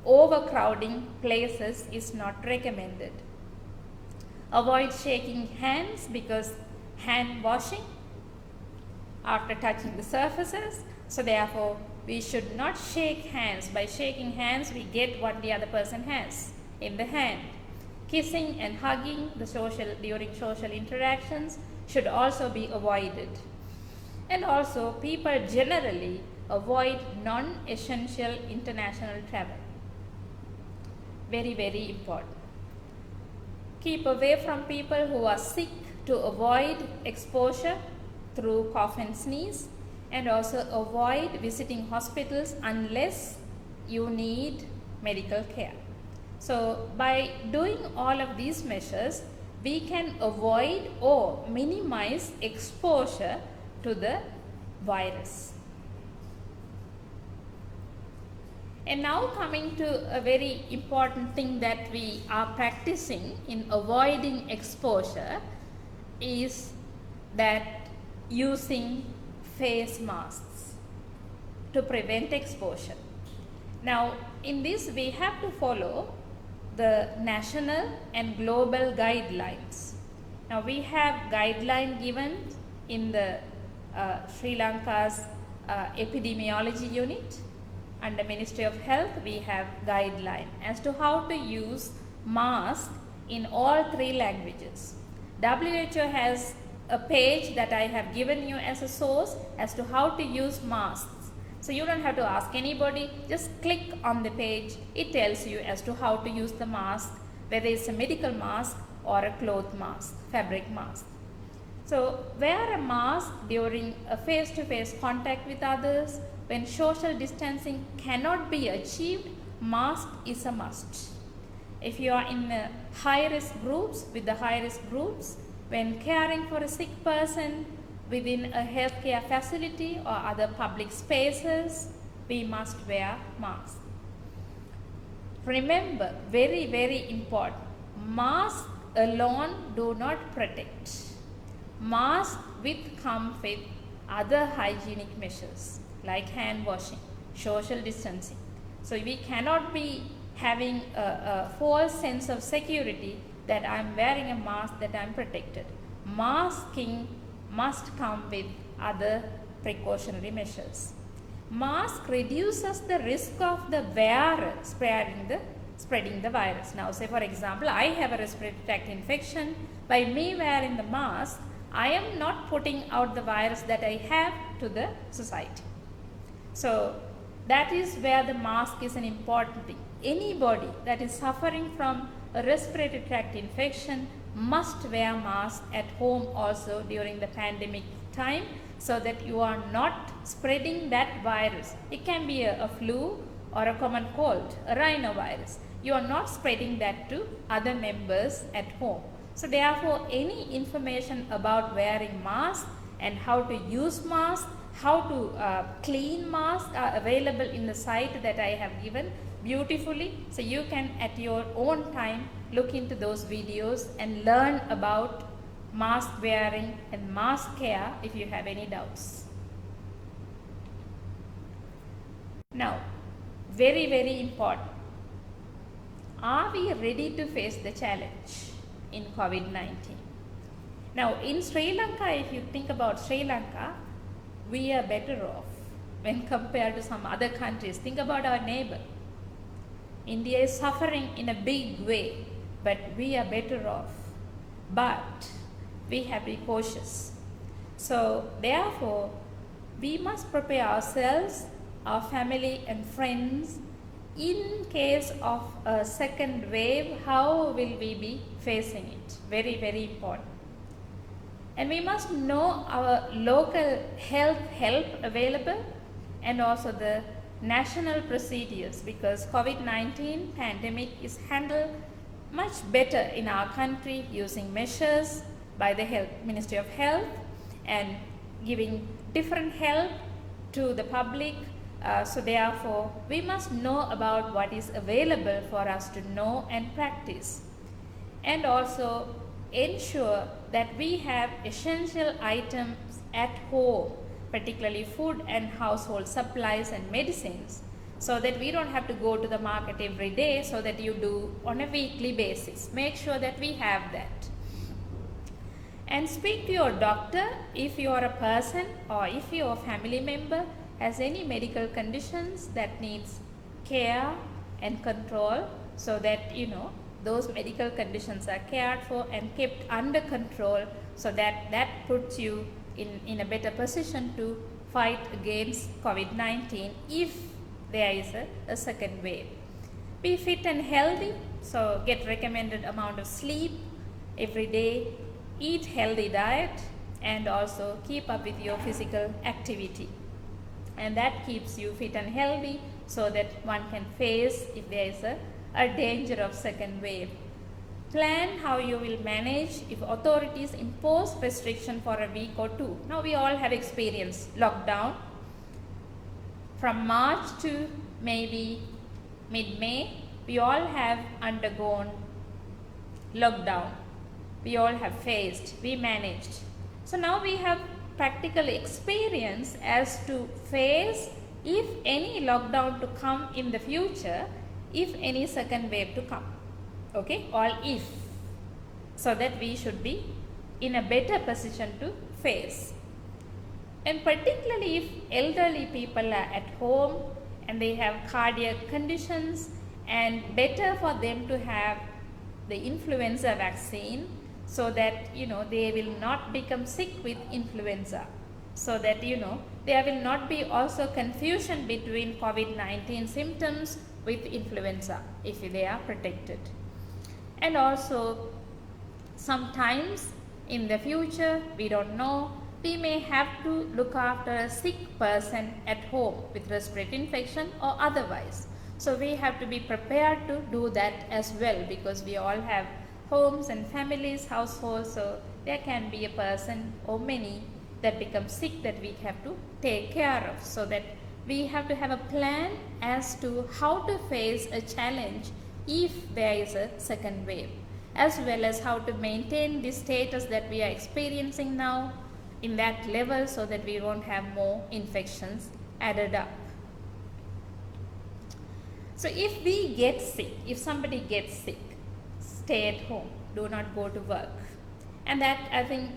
overcrowding places is not recommended. Avoid shaking hands, because hand washing after touching the surfaces. So therefore, we should not shake hands. By shaking hands, we get what the other person has in the hand. Kissing and hugging during social interactions should also be avoided. And also people generally avoid non-essential international travel. Very, very important. Keep away from people who are sick to avoid exposure through cough and sneeze, and also avoid visiting hospitals unless you need medical care. So by doing all of these measures, we can avoid or minimize exposure to the virus. And now coming to a very important thing that we are practicing in avoiding exposure is that using face masks to prevent exposure. Now in this we have to follow the national and global guidelines. Now we have guideline given in the Sri Lanka's epidemiology unit. Under Ministry of Health, we have guideline as to how to use mask in all 3 languages. WHO has a page that I have given you as a source as to how to use masks. So you don't have to ask anybody, just click on the page. It tells you as to how to use the mask, whether it's a medical mask or a cloth mask, fabric mask. So wear a mask during a face-to-face contact with others. When social distancing cannot be achieved, mask is a must. If you are in high-risk groups, with the high-risk groups, when caring for a sick person within a healthcare facility or other public spaces, we must wear masks. Remember, very, very important, masks alone do not protect. Masks come with other hygienic measures like hand washing, social distancing. So we cannot be having a false sense of security that I am wearing a mask, that I am protected. Masking must come with other precautionary measures. Mask reduces the risk of the wearer spreading the virus. Now say for example, I have a respiratory tract infection. By me wearing the mask, I am not putting out the virus that I have to the society. So that is where the mask is an important thing. Anybody that is suffering from a respiratory tract infection must wear mask at home also during the pandemic time, so that you are not spreading that virus. It can be a flu or a common cold, a rhinovirus. You are not spreading that to other members at home. So therefore, any information about wearing mask and how to use mask, how to clean mask are available in the site that I have given beautifully. So you can at your own time look into those videos and learn about mask wearing and mask care if you have any doubts. Now, very, very important. Are we ready to face the challenge in COVID-19? Now, in Sri Lanka, if you think about Sri Lanka, we are better off when compared to some other countries. Think about our neighbor. India is suffering in a big way, but we are better off. But we have to be cautious. So therefore, we must prepare ourselves, our family and friends, in case of a second wave. How will we be facing it? Very, very important. And we must know our local health help available and also the national procedures, because COVID-19 pandemic is handled much better in our country using measures by the Ministry of Health and giving different help to the public. So therefore, we must know about what is available for us to know and practice, and also ensure that we have essential items at home, particularly food and household supplies and medicines, so that we don't have to go to the market every day, so that you do on a weekly basis. Make sure that we have that. And speak to your doctor if you are a person or if your family member has any medical conditions that needs care and control, so that those medical conditions are cared for and kept under control so that puts you in a better position to fight against COVID-19 if there is a second wave. Be fit and healthy, so get recommended amount of sleep every day, eat healthy diet, and also keep up with your physical activity. And that keeps you fit and healthy so that one can face if there is a danger of second wave. Plan how you will manage if authorities impose restriction for a week or two. Now we all have experienced lockdown from March to maybe mid-May. We all have undergone lockdown. We all have faced, we managed. So now we have practical experience as to face if any lockdown to come in the future, if any second wave to come. Okay, all if, so that we should be in a better position to face. And particularly if elderly people are at home and they have cardiac conditions, and better for them to have the influenza vaccine so that they will not become sick with influenza, so that there will not be also confusion between COVID-19 symptoms with influenza if they are protected. And also sometimes in the future, we don't know, we may have to look after a sick person at home with respiratory infection or otherwise. So we have to be prepared to do that as well, because we all have homes and families, households, so there can be a person or many that become sick that we have to take care of. So that we have to have a plan as to how to face a challenge if there is a second wave, as well as how to maintain the status that we are experiencing now in that level so that we won't have more infections added up. So if we get sick, if somebody gets sick, stay at home, do not go to work. And that I think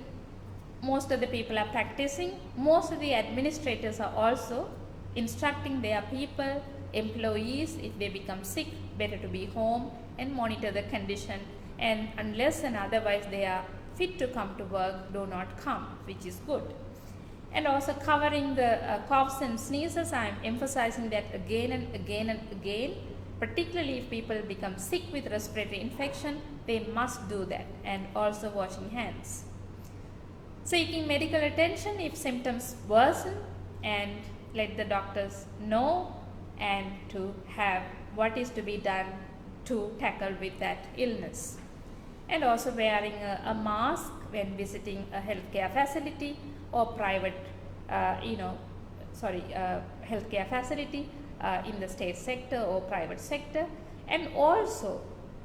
most of the people are practicing. Most of the administrators are also instructing their people, employees, if they become sick, better to be home and monitor the condition, and unless and otherwise they are fit to come to work, do not come, which is good. And also covering the coughs and sneezes, I am emphasizing that again and again and again. Particularly if people become sick with respiratory infection, they must do that, and also washing hands. Seeking medical attention if symptoms worsen, and let the doctors know, and to have what is to be done to tackle with that illness. And also wearing a mask when visiting a healthcare facility or private, healthcare facility in the state sector or private sector, and also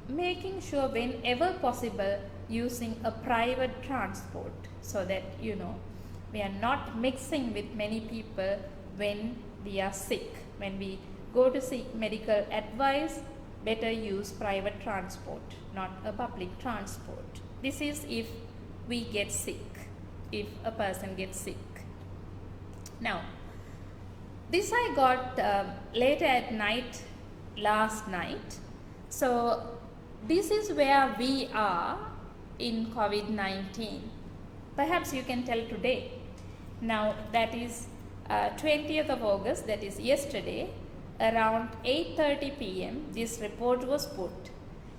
making sure whenever possible using a private transport, so that we are not mixing with many people when we are sick. When we go to seek medical advice, better use private transport, not a public transport. This is if we get sick, if a person gets sick. Now, this I got later at night, last night. So this is where we are in COVID-19. Perhaps you can tell today. Now that is 20th of August, that is yesterday, around 8:30 p.m. this report was put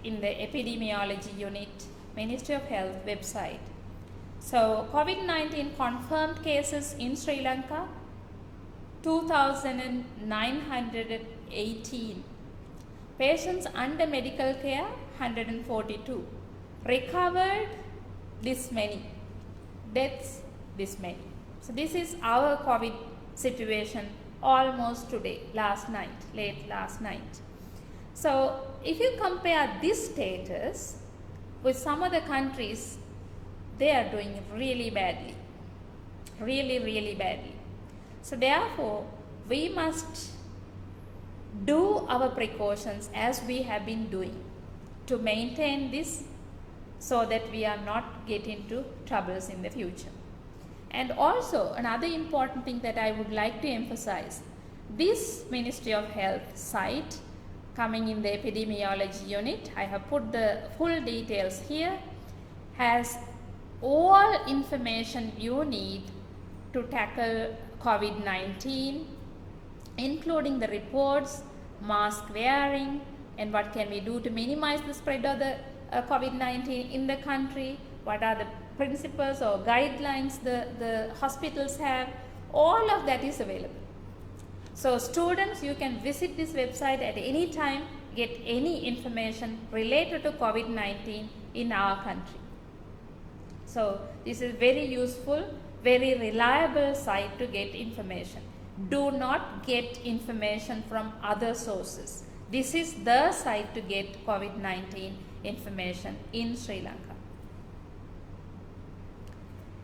in the epidemiology unit, Ministry of Health website. So COVID-19 confirmed cases in Sri Lanka 2,918. Patients under medical care 142. Recovered this many. Deaths this many. So this is our COVID situation almost today, late last night. So if you compare this status with some other countries, they are doing really badly. Really badly. So therefore, we must do our precautions as we have been doing to maintain this, so that we are not get into troubles in the future. And also another important thing that I would like to emphasize, this Ministry of Health site coming in the epidemiology unit, I have put the full details here, has all information you need to tackle COVID-19, including the reports, mask wearing, and what can we do to minimize the spread of the COVID-19 in the country, what are the principles or guidelines the hospitals have, all of that is available. So students, you can visit this website at any time, get any information related to COVID-19 in our country. So this is very useful, very reliable site to get information. Do not get information from other sources. This is the site to get COVID-19 information in Sri Lanka.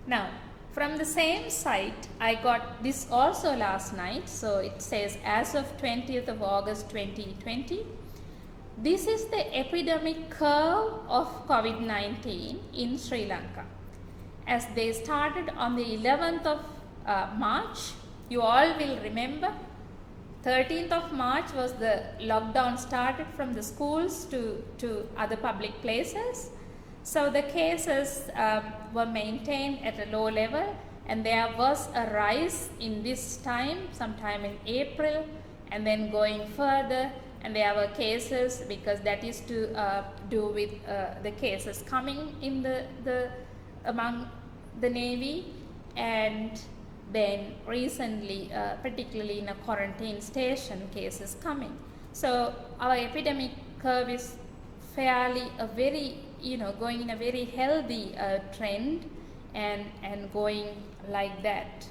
Now, from the same site, I got this also last night. So it says as of 20th of August 2020, this is the epidemic curve of COVID-19 in Sri Lanka. As they started on the 11th of March, you all will remember, 13th of March was the lockdown started from the schools to other public places. So the cases were maintained at a low level, and there was a rise in this time, sometime in April, and then going further, and there were cases, because that is to do with the cases coming in among the Navy, and then recently, particularly in a quarantine station, cases coming. So our epidemic curve is fairly going in a very healthy trend, and going like that,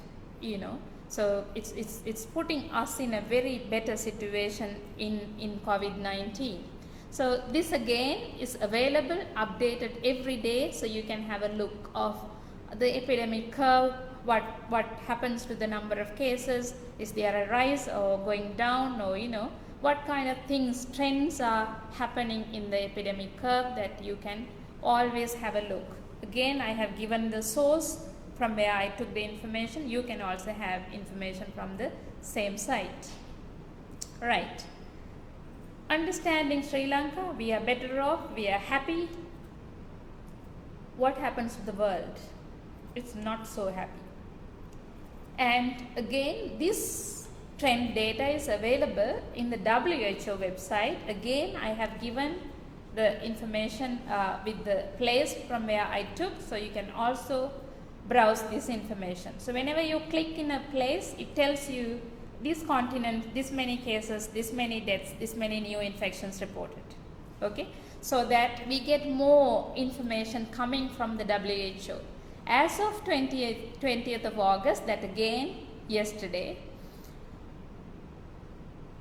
So it's putting us in a very better situation in COVID-19. So this again is available, updated every day, so you can have a look of the epidemic curve, what happens to the number of cases, is there a rise or going down, or what kind of trends are happening in the epidemic curve, that you can always have a look. Again, I have given the source from where I took the information. You can also have information from the same site. Right. Understanding Sri Lanka, we are better off, we are happy. What happens to the world? It's not so happy. And again, this trend data is available in the WHO website. Again, I have given the information with the place from where I took, so you can also browse this information. So whenever you click in a place, it tells you this continent, this many cases, this many deaths, this many new infections reported. Okay, so that we get more information coming from the WHO. As of 20th of August, that again yesterday,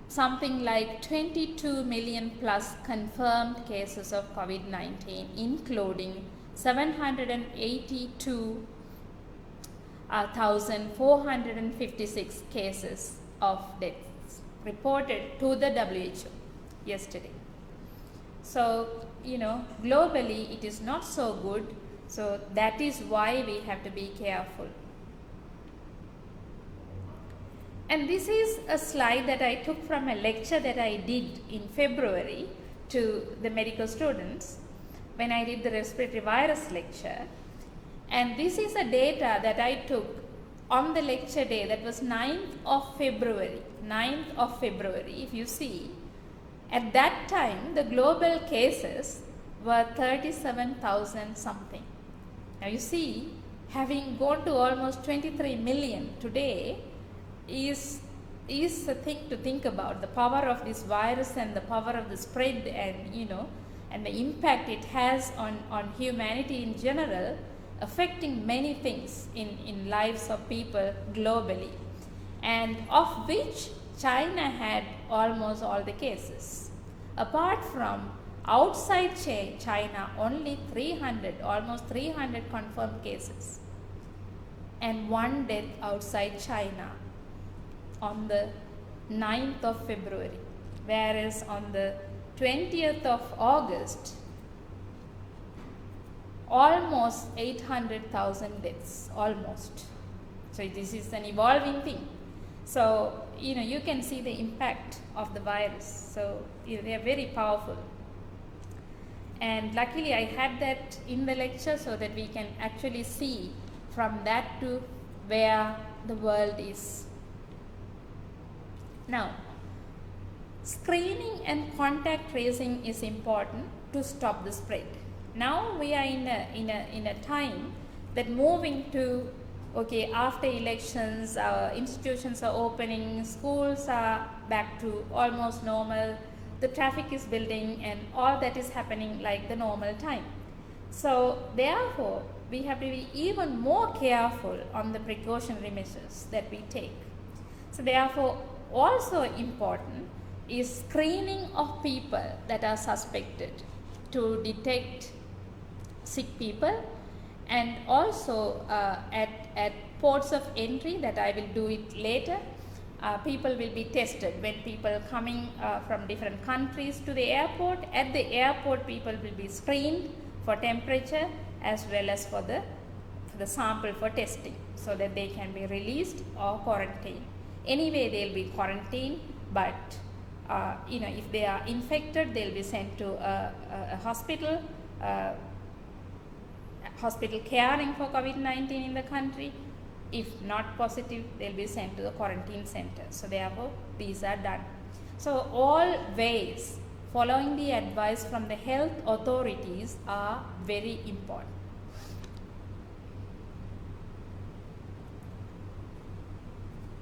something like 22 million plus confirmed cases of COVID-19, including 782,456 cases of deaths reported to the WHO yesterday. So, globally it is not so good. So that is why we have to be careful. And this is a slide that I took from a lecture that I did in February to the medical students when I did the respiratory virus lecture. And this is a data that I took on the lecture day, that was 9th of February. 9th of February, if you see, at that time the global cases were 37,000 something. Now you see, having gone to almost 23 million today is a thing to think about, the power of this virus and the power of the spread, and and the impact it has on humanity in general, affecting many things in lives of people globally, and of which China had almost all the cases. Apart from outside China, only almost 300 confirmed cases, and one death outside China on the 9th of February, whereas on the 20th of August, almost 800,000 deaths, almost. So this is an evolving thing. So, you can see the impact of the virus. So, they are very powerful. And luckily I had that in the lecture so that we can actually see from that to where the world is. Now, screening and contact tracing is important to stop the spread. Now we are in a time that moving to, okay, after elections, our institutions are opening, schools are back to almost normal, the traffic is building, and all that is happening like the normal time. So therefore, we have to be even more careful on the precautionary measures that we take. So therefore, also important is screening of people that are suspected to detect sick people, and also at ports of entry, that I will do it later, people will be tested. When people coming from different countries to the airport, at the airport people will be screened for temperature as well as for the sample for testing, so that they can be released or quarantined. Anyway, they will be quarantined, but if they are infected, they will be sent to a hospital, hospital caring for COVID-19 in the country. If not positive, they will be sent to the quarantine center. So therefore, these are done. So always following the advice from the health authorities are very important.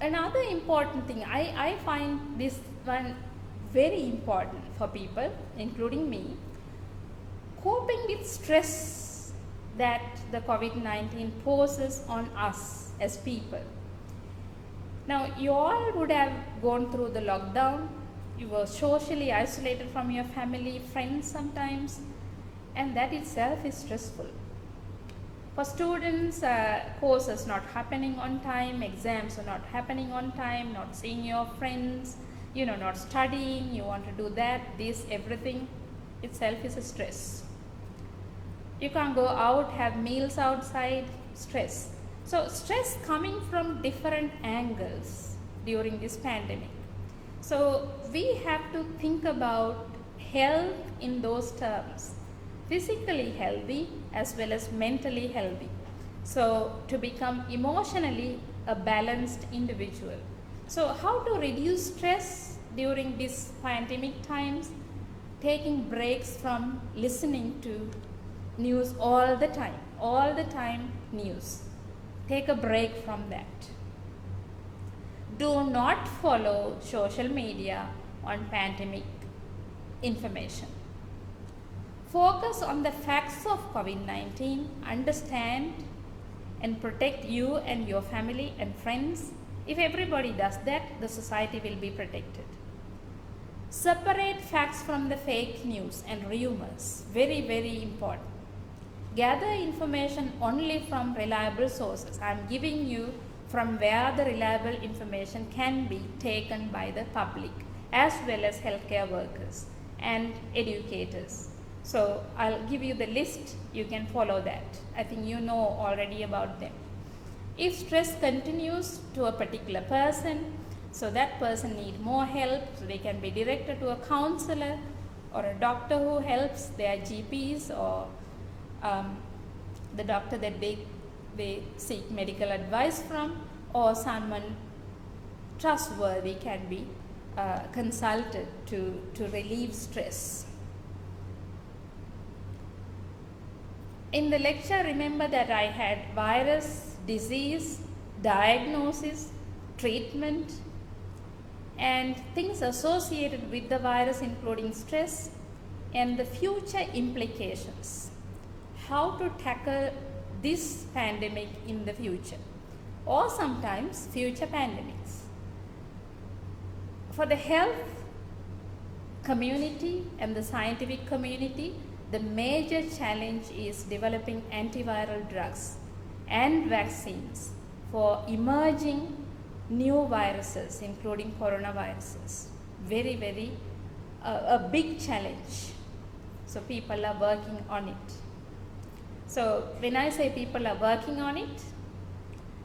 Another important thing, I find this one very important for people, including me, coping with stress that the COVID-19 poses on us as people. Now, you all would have gone through the lockdown. You were socially isolated from your family, friends sometimes, and that itself is stressful. For students, courses not happening on time, exams are not happening on time, not seeing your friends, not studying, you want to do that, this, everything itself is a stress. You can't go out, have meals outside, stress. So stress coming from different angles during this pandemic. So we have to think about health in those terms. Physically healthy as well as mentally healthy. So to become emotionally a balanced individual. So how to reduce stress during these pandemic times? Taking breaks from listening to news all the time news. Take a break from that. Do not follow social media on pandemic information. Focus on the facts of COVID-19, understand and protect you and your family and friends. If everybody does that, the society will be protected. Separate facts from the fake news and rumors, very, very important. Gather information only from reliable sources. I am giving you from where the reliable information can be taken by the public as well as healthcare workers and educators. So I'll give you the list, you can follow that. I think you know already about them. If stress continues to a particular person, so that person needs more help, so they can be directed to a counselor or a doctor who helps, their GPs or the doctor that they seek medical advice from, or someone trustworthy can be consulted to relieve stress. In the lecture, remember that I had virus, disease, diagnosis, treatment, and things associated with the virus, including stress and the future implications. How to tackle this pandemic in the future, or sometimes future pandemics. For the health community and the scientific community, the major challenge is developing antiviral drugs and vaccines for emerging new viruses, including coronaviruses. Very, very a big challenge. So people are working on it. So when I say people are working on it,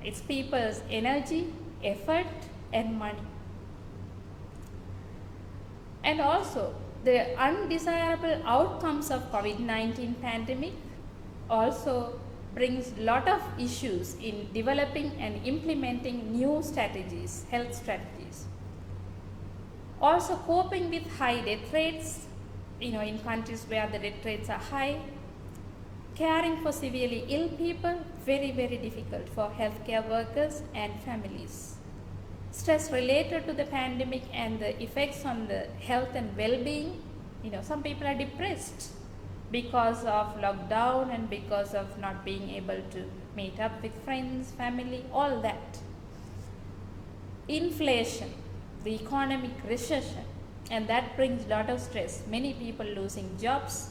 it's people's energy, effort and money. And also the undesirable outcomes of COVID-19 pandemic also brings lot of issues in developing and implementing new strategies, health strategies. Also coping with high death rates, in countries where the death rates are high, caring for severely ill people, very, very difficult for healthcare workers and families. Stress related to the pandemic and the effects on the health and well-being, some people are depressed because of lockdown and because of not being able to meet up with friends, family, all that. Inflation, the economic recession, and that brings a lot of stress. Many people losing jobs,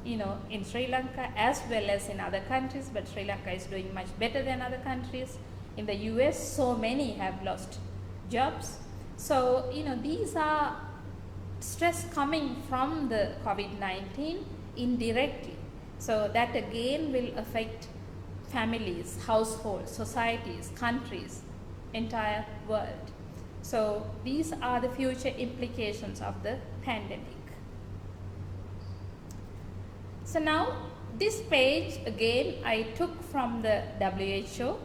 in Sri Lanka as well as in other countries, but Sri Lanka is doing much better than other countries. In the US, so many have lost jobs. So, these are stress coming from the COVID-19 indirectly. So that again will affect families, households, societies, countries, entire world. So these are the future implications of the pandemic. So now this page again I took from the WHO.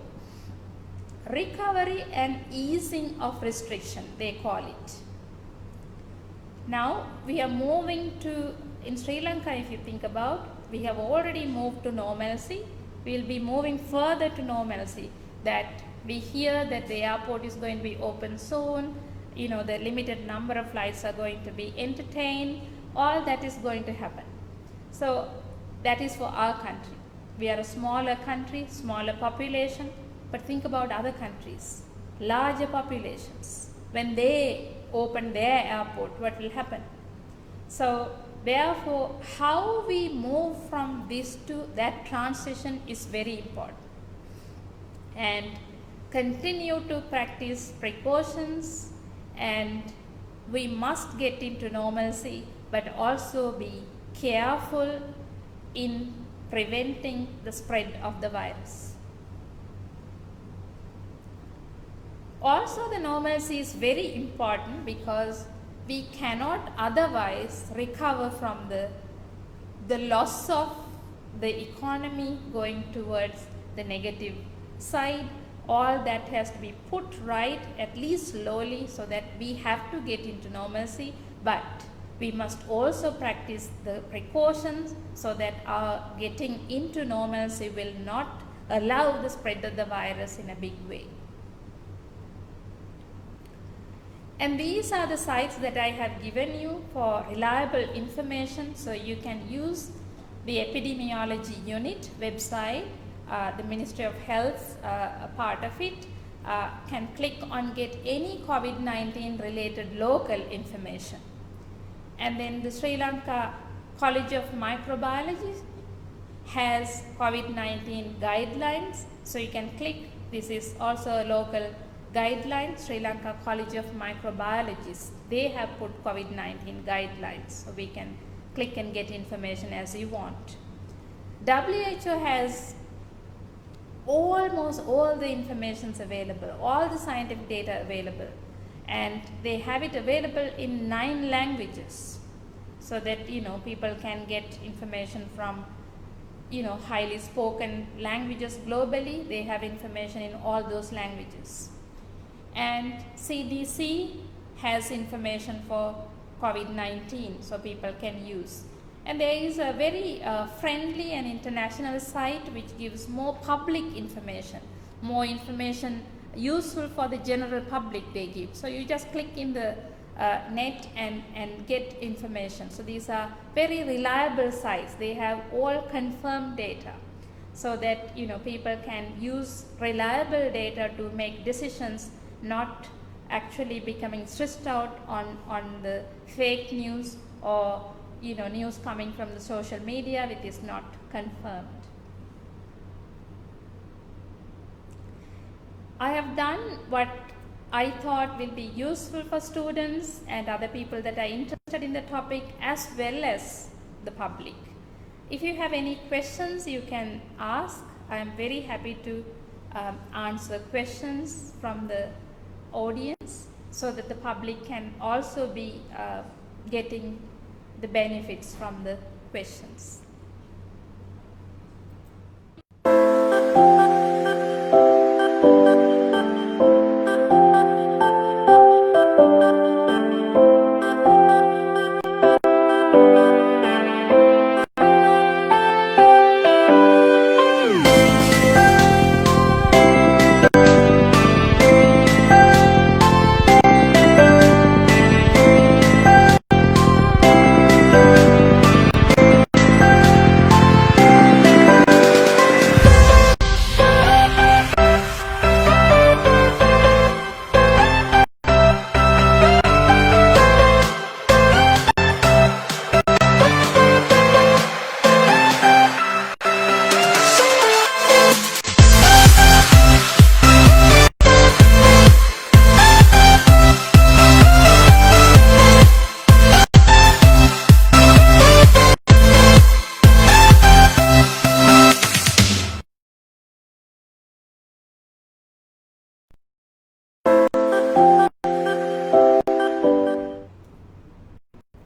Recovery and easing of restriction, they call it. Now we are moving to, in Sri Lanka, if you think about, we have already moved to normalcy. We will be moving further to normalcy, that we hear that the airport is going to be open soon, the limited number of flights are going to be entertained, all that is going to happen. So that is for our country. We are a smaller country, smaller population, but think about other countries, larger populations. When they open their airport, what will happen? So therefore, how we move from this to that transition is very important. And continue to practice precautions, and we must get into normalcy, but also be careful in preventing the spread of the virus. Also, the normalcy is very important because we cannot otherwise recover from the loss of the economy going towards the negative side. All that has to be put right, at least slowly, so that we have to get into normalcy, but we must also practice the precautions so that our getting into normalcy will not allow the spread of the virus in a big way. And these are the sites that I have given you for reliable information. So you can use the epidemiology unit website, the Ministry of Health, part of it, can click on get any COVID-19 related local information. And then the Sri Lanka College of Microbiology has COVID-19 guidelines. So you can click, this is also a local guidelines, Sri Lanka College of Microbiologists, they have put COVID-19 guidelines, so we can click and get information as you want. WHO has almost all the information available, all the scientific data available, and they have it available in 9 languages, so that people can get information from highly spoken languages globally. They have information in all those languages. And CDC has information for COVID-19, so people can use. And there is a very friendly and international site which gives more public information, more information useful for the general public they give. So you just click in the net and get information. So these are very reliable sites. They have all confirmed data, so that people can use reliable data to make decisions, not actually becoming stressed out on the fake news or news coming from the social media which is not confirmed. I have done what I thought will be useful for students and other people that are interested in the topic, as well as the public. If you have any questions, you can ask. I am very happy to answer questions from the audience, so that the public can also be getting the benefits from the questions.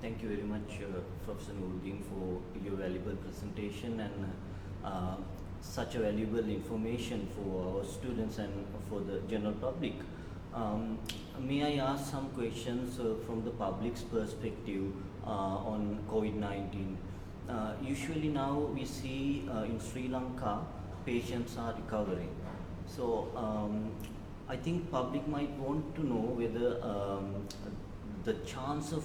Thank you very much, Professor Nuruddin, for your valuable presentation and such a valuable information for our students and for the general public. May I ask some questions from the public's perspective on COVID-19? Usually now we see in Sri Lanka, patients are recovering. So I think public might want to know whether the chance of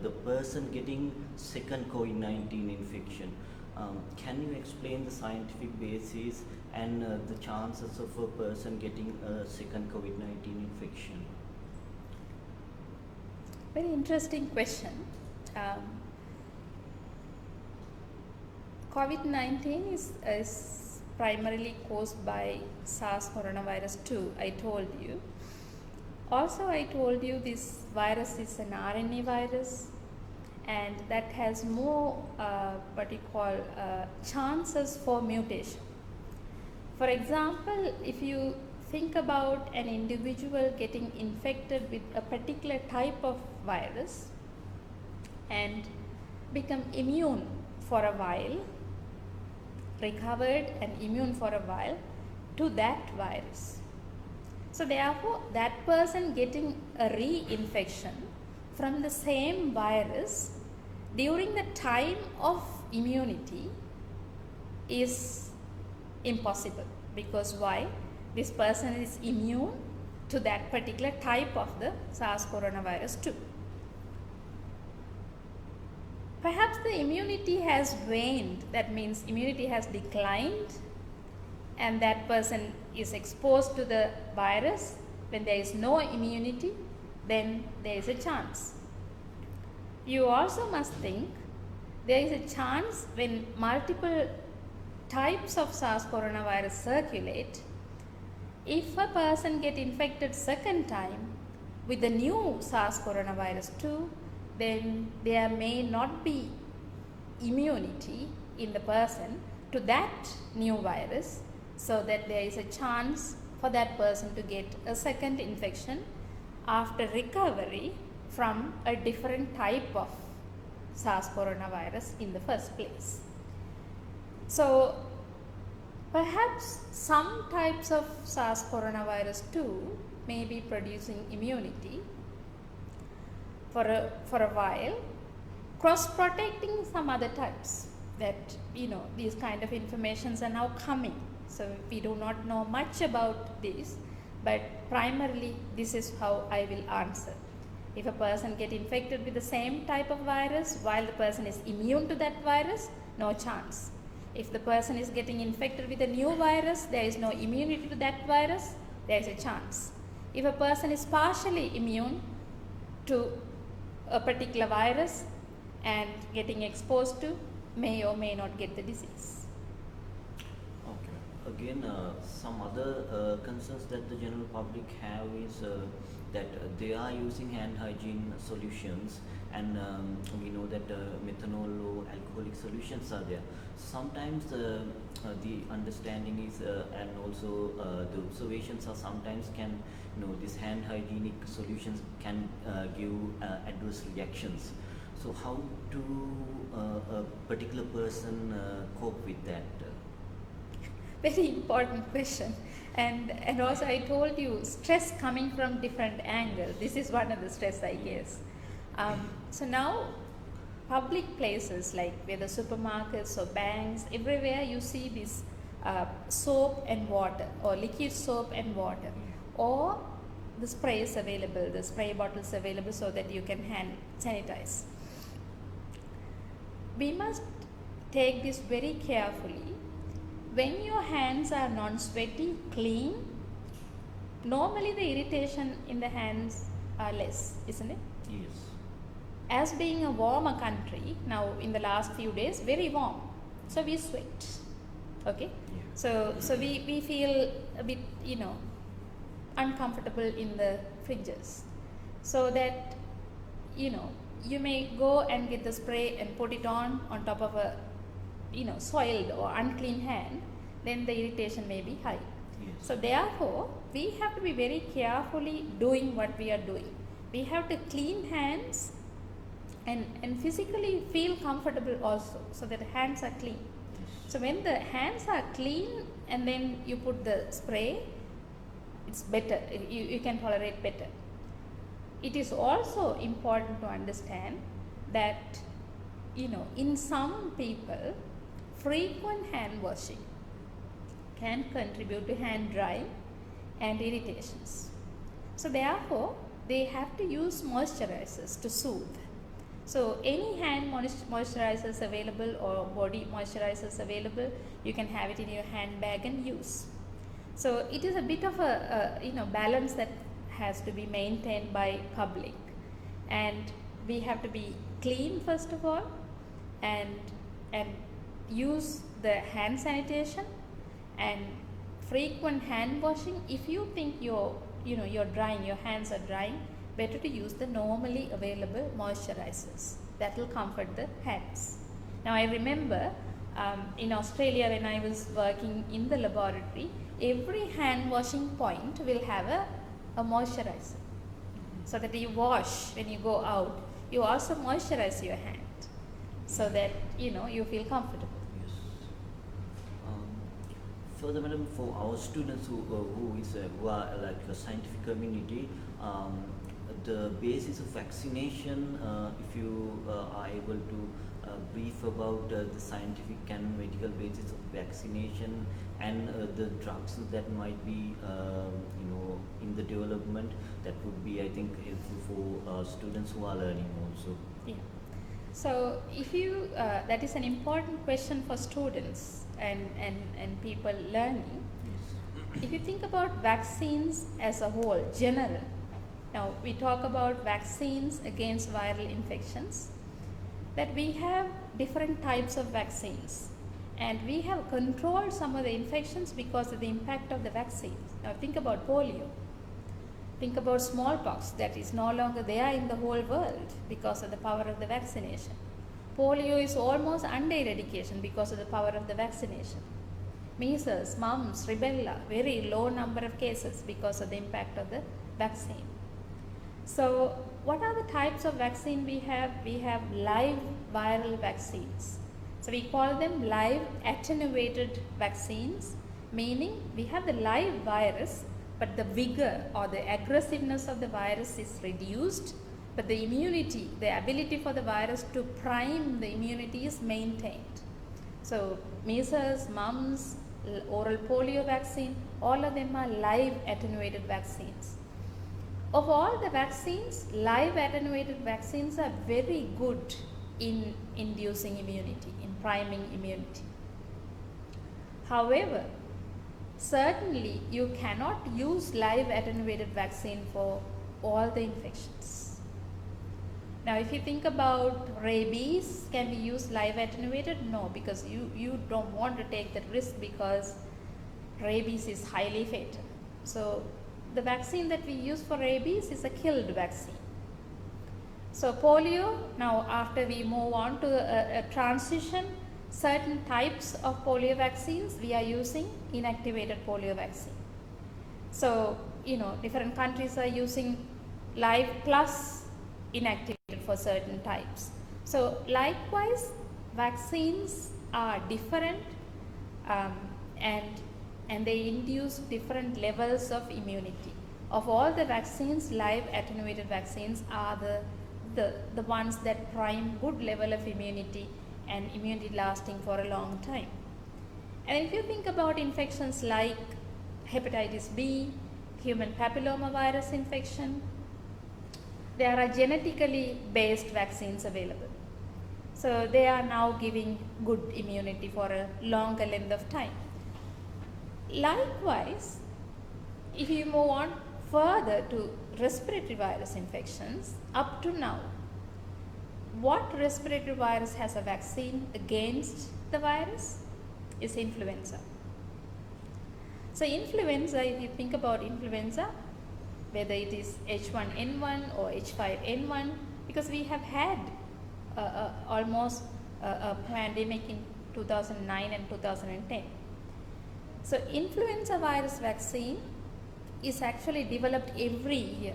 the person getting second COVID-19 infection. Can you explain the scientific basis and the chances of a person getting a second COVID-19 infection?
Very interesting question. COVID-19 is primarily caused by SARS coronavirus 2, I told you. Also, I told you this virus is an RNA virus, and that has more what you call chances for mutation. For example, if you think about an individual getting infected with a particular type of virus and become immune for a while, recovered and immune for a while to that virus. So therefore, that person getting a reinfection from the same virus during the time of immunity is impossible. Because why? This person is immune to that particular type of the SARS coronavirus 2. Perhaps the immunity has waned, that means immunity has declined, and that person is exposed to the virus. When there is no immunity, then there is a chance. You also must think there is a chance when multiple types of SARS coronavirus circulate, if a person get infected second time with the new SARS coronavirus 2, then there may not be immunity in the person to that new virus, so that there is a chance for that person to get a second infection after recovery from a different type of SARS coronavirus in the first place. So perhaps some types of SARS coronavirus 2 may be producing immunity for a while, cross-protecting some other types that, these kind of informations are now coming. So we do not know much about this, but primarily this is how I will answer. If a person get infected with the same type of virus while the person is immune to that virus, no chance. If the person is getting infected with a new virus, there is no immunity to that virus, there is a chance. If a person is partially immune to a particular virus and getting exposed to, may or may not get the disease.
Again, some other concerns that the general public have is that they are using hand hygiene solutions, and we know that methanol or alcoholic solutions are there. Sometimes the understanding is and also the observations are sometimes these hand hygienic solutions can give adverse reactions. So how do a particular person cope with that?
Very important question. And also I told you stress coming from different angle. This is one of the stress, I guess. So now public places like whether supermarkets or banks, everywhere you see this soap and water or liquid soap and water, or the sprays available, the spray bottles available so that you can hand sanitize. We must take this very carefully. When your hands are non-sweaty, clean, normally the irritation in the hands are less, isn't it?
Yes.
As being a warmer country, now in the last few days, very warm, so we sweat, okay?
Yeah.
So we feel a bit, uncomfortable in the fridges, so that, you may go and get the spray and put it on top of a, soiled or unclean hand, then the irritation may be high.
Yes.
So therefore, we have to be very carefully doing what we are doing. We have to clean hands and physically feel comfortable also, so that the hands are clean.
Yes.
So when the hands are clean and then you put the spray, it's better, you can tolerate better. It is also important to understand that, in some people, frequent hand washing can contribute to hand drying and irritations. So therefore, they have to use moisturizers to soothe. So any hand moisturizers available or body moisturizers available, you can have it in your handbag and use. So it is a bit of a balance that has to be maintained by public, and we have to be clean first of all, and use the hand sanitation and frequent hand washing. If you think you're drying, your hands are drying, better to use the normally available moisturizers. That will comfort the hands. Now I remember in Australia, when I was working in the laboratory, every hand washing point will have a moisturizer, so that you wash when you go out, you also moisturize your hand, so that you feel comfortable.
Yes. Further, madam, for our students who are like a scientific community, the basis of vaccination, if you are able to brief about the scientific and medical basis of vaccination and the drugs that might be in the development, that would be, I think, helpful for students who are learning also.
Yeah. So if you that is an important question for students and people learning.
Yes.
If you think about vaccines as a whole, general, now we talk about vaccines against viral infections, that we have different types of vaccines, and we have controlled some of the infections because of the impact of the vaccines. Now think about polio, think about smallpox, that is no longer there in the whole world because of the power of the vaccination. Polio is almost under eradication because of the power of the vaccination. Measles, mumps, rubella, very low number of cases because of the impact of the vaccine. So what are the types of vaccine we have? We have live viral vaccines. So we call them live attenuated vaccines, meaning we have the live virus, but the vigor or the aggressiveness of the virus is reduced, but the immunity, the ability for the virus to prime the immunity is maintained. So measles, mumps, oral polio vaccine, all of them are live attenuated vaccines. Of all the vaccines, live attenuated vaccines are very good in inducing immunity, in priming immunity. However, certainly you cannot use live attenuated vaccine for all the infections. Now if you think about rabies, can we use live attenuated? No, because you don't want to take that risk, because rabies is highly fatal. So the vaccine that we use for rabies is a killed vaccine. So polio, now after we move on to a transition, certain types of polio vaccines we are using inactivated polio vaccine. So different countries are using live plus inactivated for certain types. So likewise, vaccines are different, um, and and they induce different levels of immunity. Of all the vaccines, live attenuated vaccines are the ones that prime good level of immunity and immunity lasting for a long time. And if you think about infections like hepatitis B, human papillomavirus infection, there are genetically based vaccines available. So they are now giving good immunity for a longer length of time. Likewise, if you move on further to respiratory virus infections, up to now, what respiratory virus has a vaccine against the virus is influenza. So influenza, if you think about influenza, whether it is H1N1 or H5N1, because we have had almost a pandemic in 2009 and 2010. So influenza virus vaccine is actually developed every year.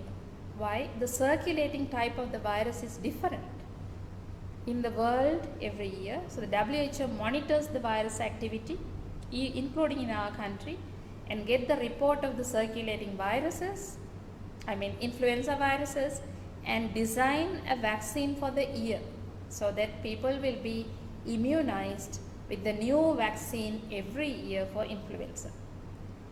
Why? The circulating type of the virus is different in the world every year. So the WHO monitors the virus activity, including in our country, and get the report of the circulating viruses, influenza viruses, and design a vaccine for the year so that people will be immunized with the new vaccine every year for influenza.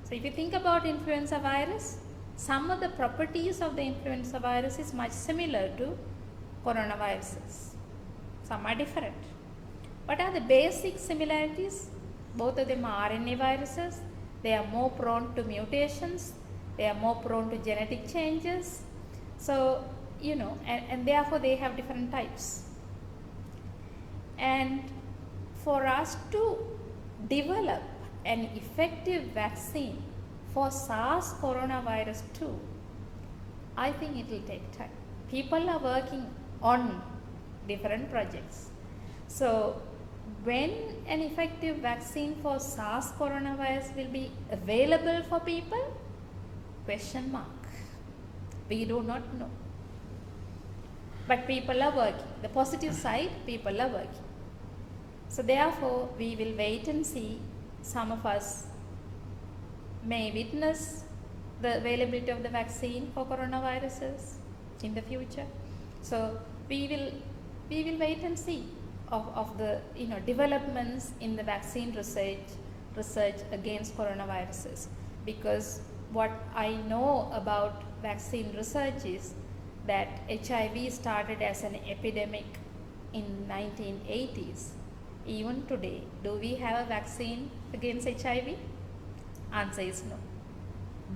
So if you think about influenza virus, some of the properties of the influenza virus is much similar to coronaviruses. Some are different. What are the basic similarities? Both of them are RNA viruses. They are more prone to mutations. They are more prone to genetic changes. So, and therefore they have different types. And for us to develop an effective vaccine for SARS coronavirus 2, I think it will take time. People are working on different projects. So when an effective vaccine for SARS coronavirus will be available for people? Question mark. We do not know. But people are working. The positive side, people are working. So therefore, we will wait and see. Some of us may witness the availability of the vaccine for coronaviruses in the future. So we will wait and see of the developments in the vaccine research against coronaviruses, because what I know about vaccine research is that HIV started as an epidemic in 1980s. Even today, do we have a vaccine against HIV? Answer is no.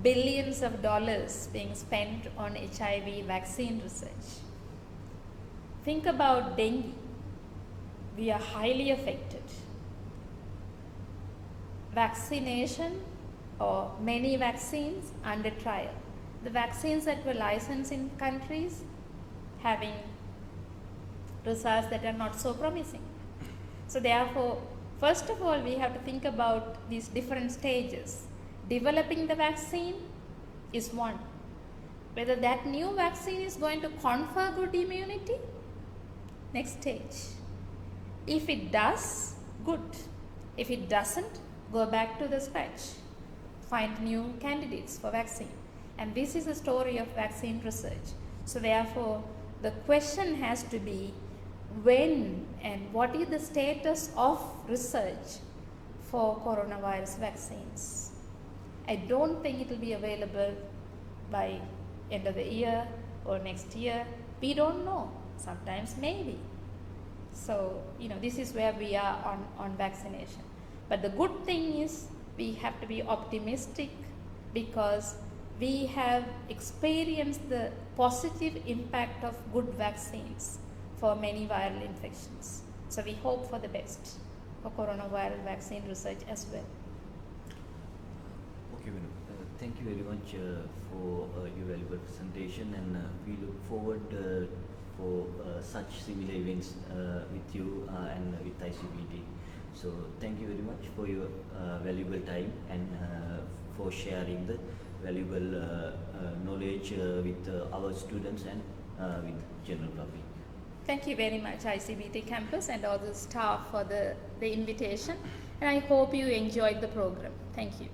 Billions of dollars being spent on HIV vaccine research. Think about dengue. We are highly affected. Vaccination or many vaccines under trial. The vaccines that were licensed in countries having results that are not so promising. So therefore, first of all, we have to think about these different stages. Developing the vaccine is one. Whether that new vaccine is going to confer good immunity, next stage. If it does, good. If it doesn't, go back to the scratch. Find new candidates for vaccine. And this is the story of vaccine research. So therefore, the question has to be, when and what is the status of research for coronavirus vaccines? I don't think it will be available by end of the year or next year. We don't know. Sometimes maybe. So, this is where we are on vaccination. But the good thing is we have to be optimistic, because we have experienced the positive impact of good vaccines for many viral infections. So we hope for the best for coronavirus vaccine research as well.
Okay, madam. Thank you very much for your valuable presentation, and we look forward for such similar events with you and with ICBT. So thank you very much for your valuable time and for sharing the valuable knowledge with our students and with general public.
Thank you very much, ICBT campus and all the staff for the invitation. And I hope you enjoyed the program. Thank you.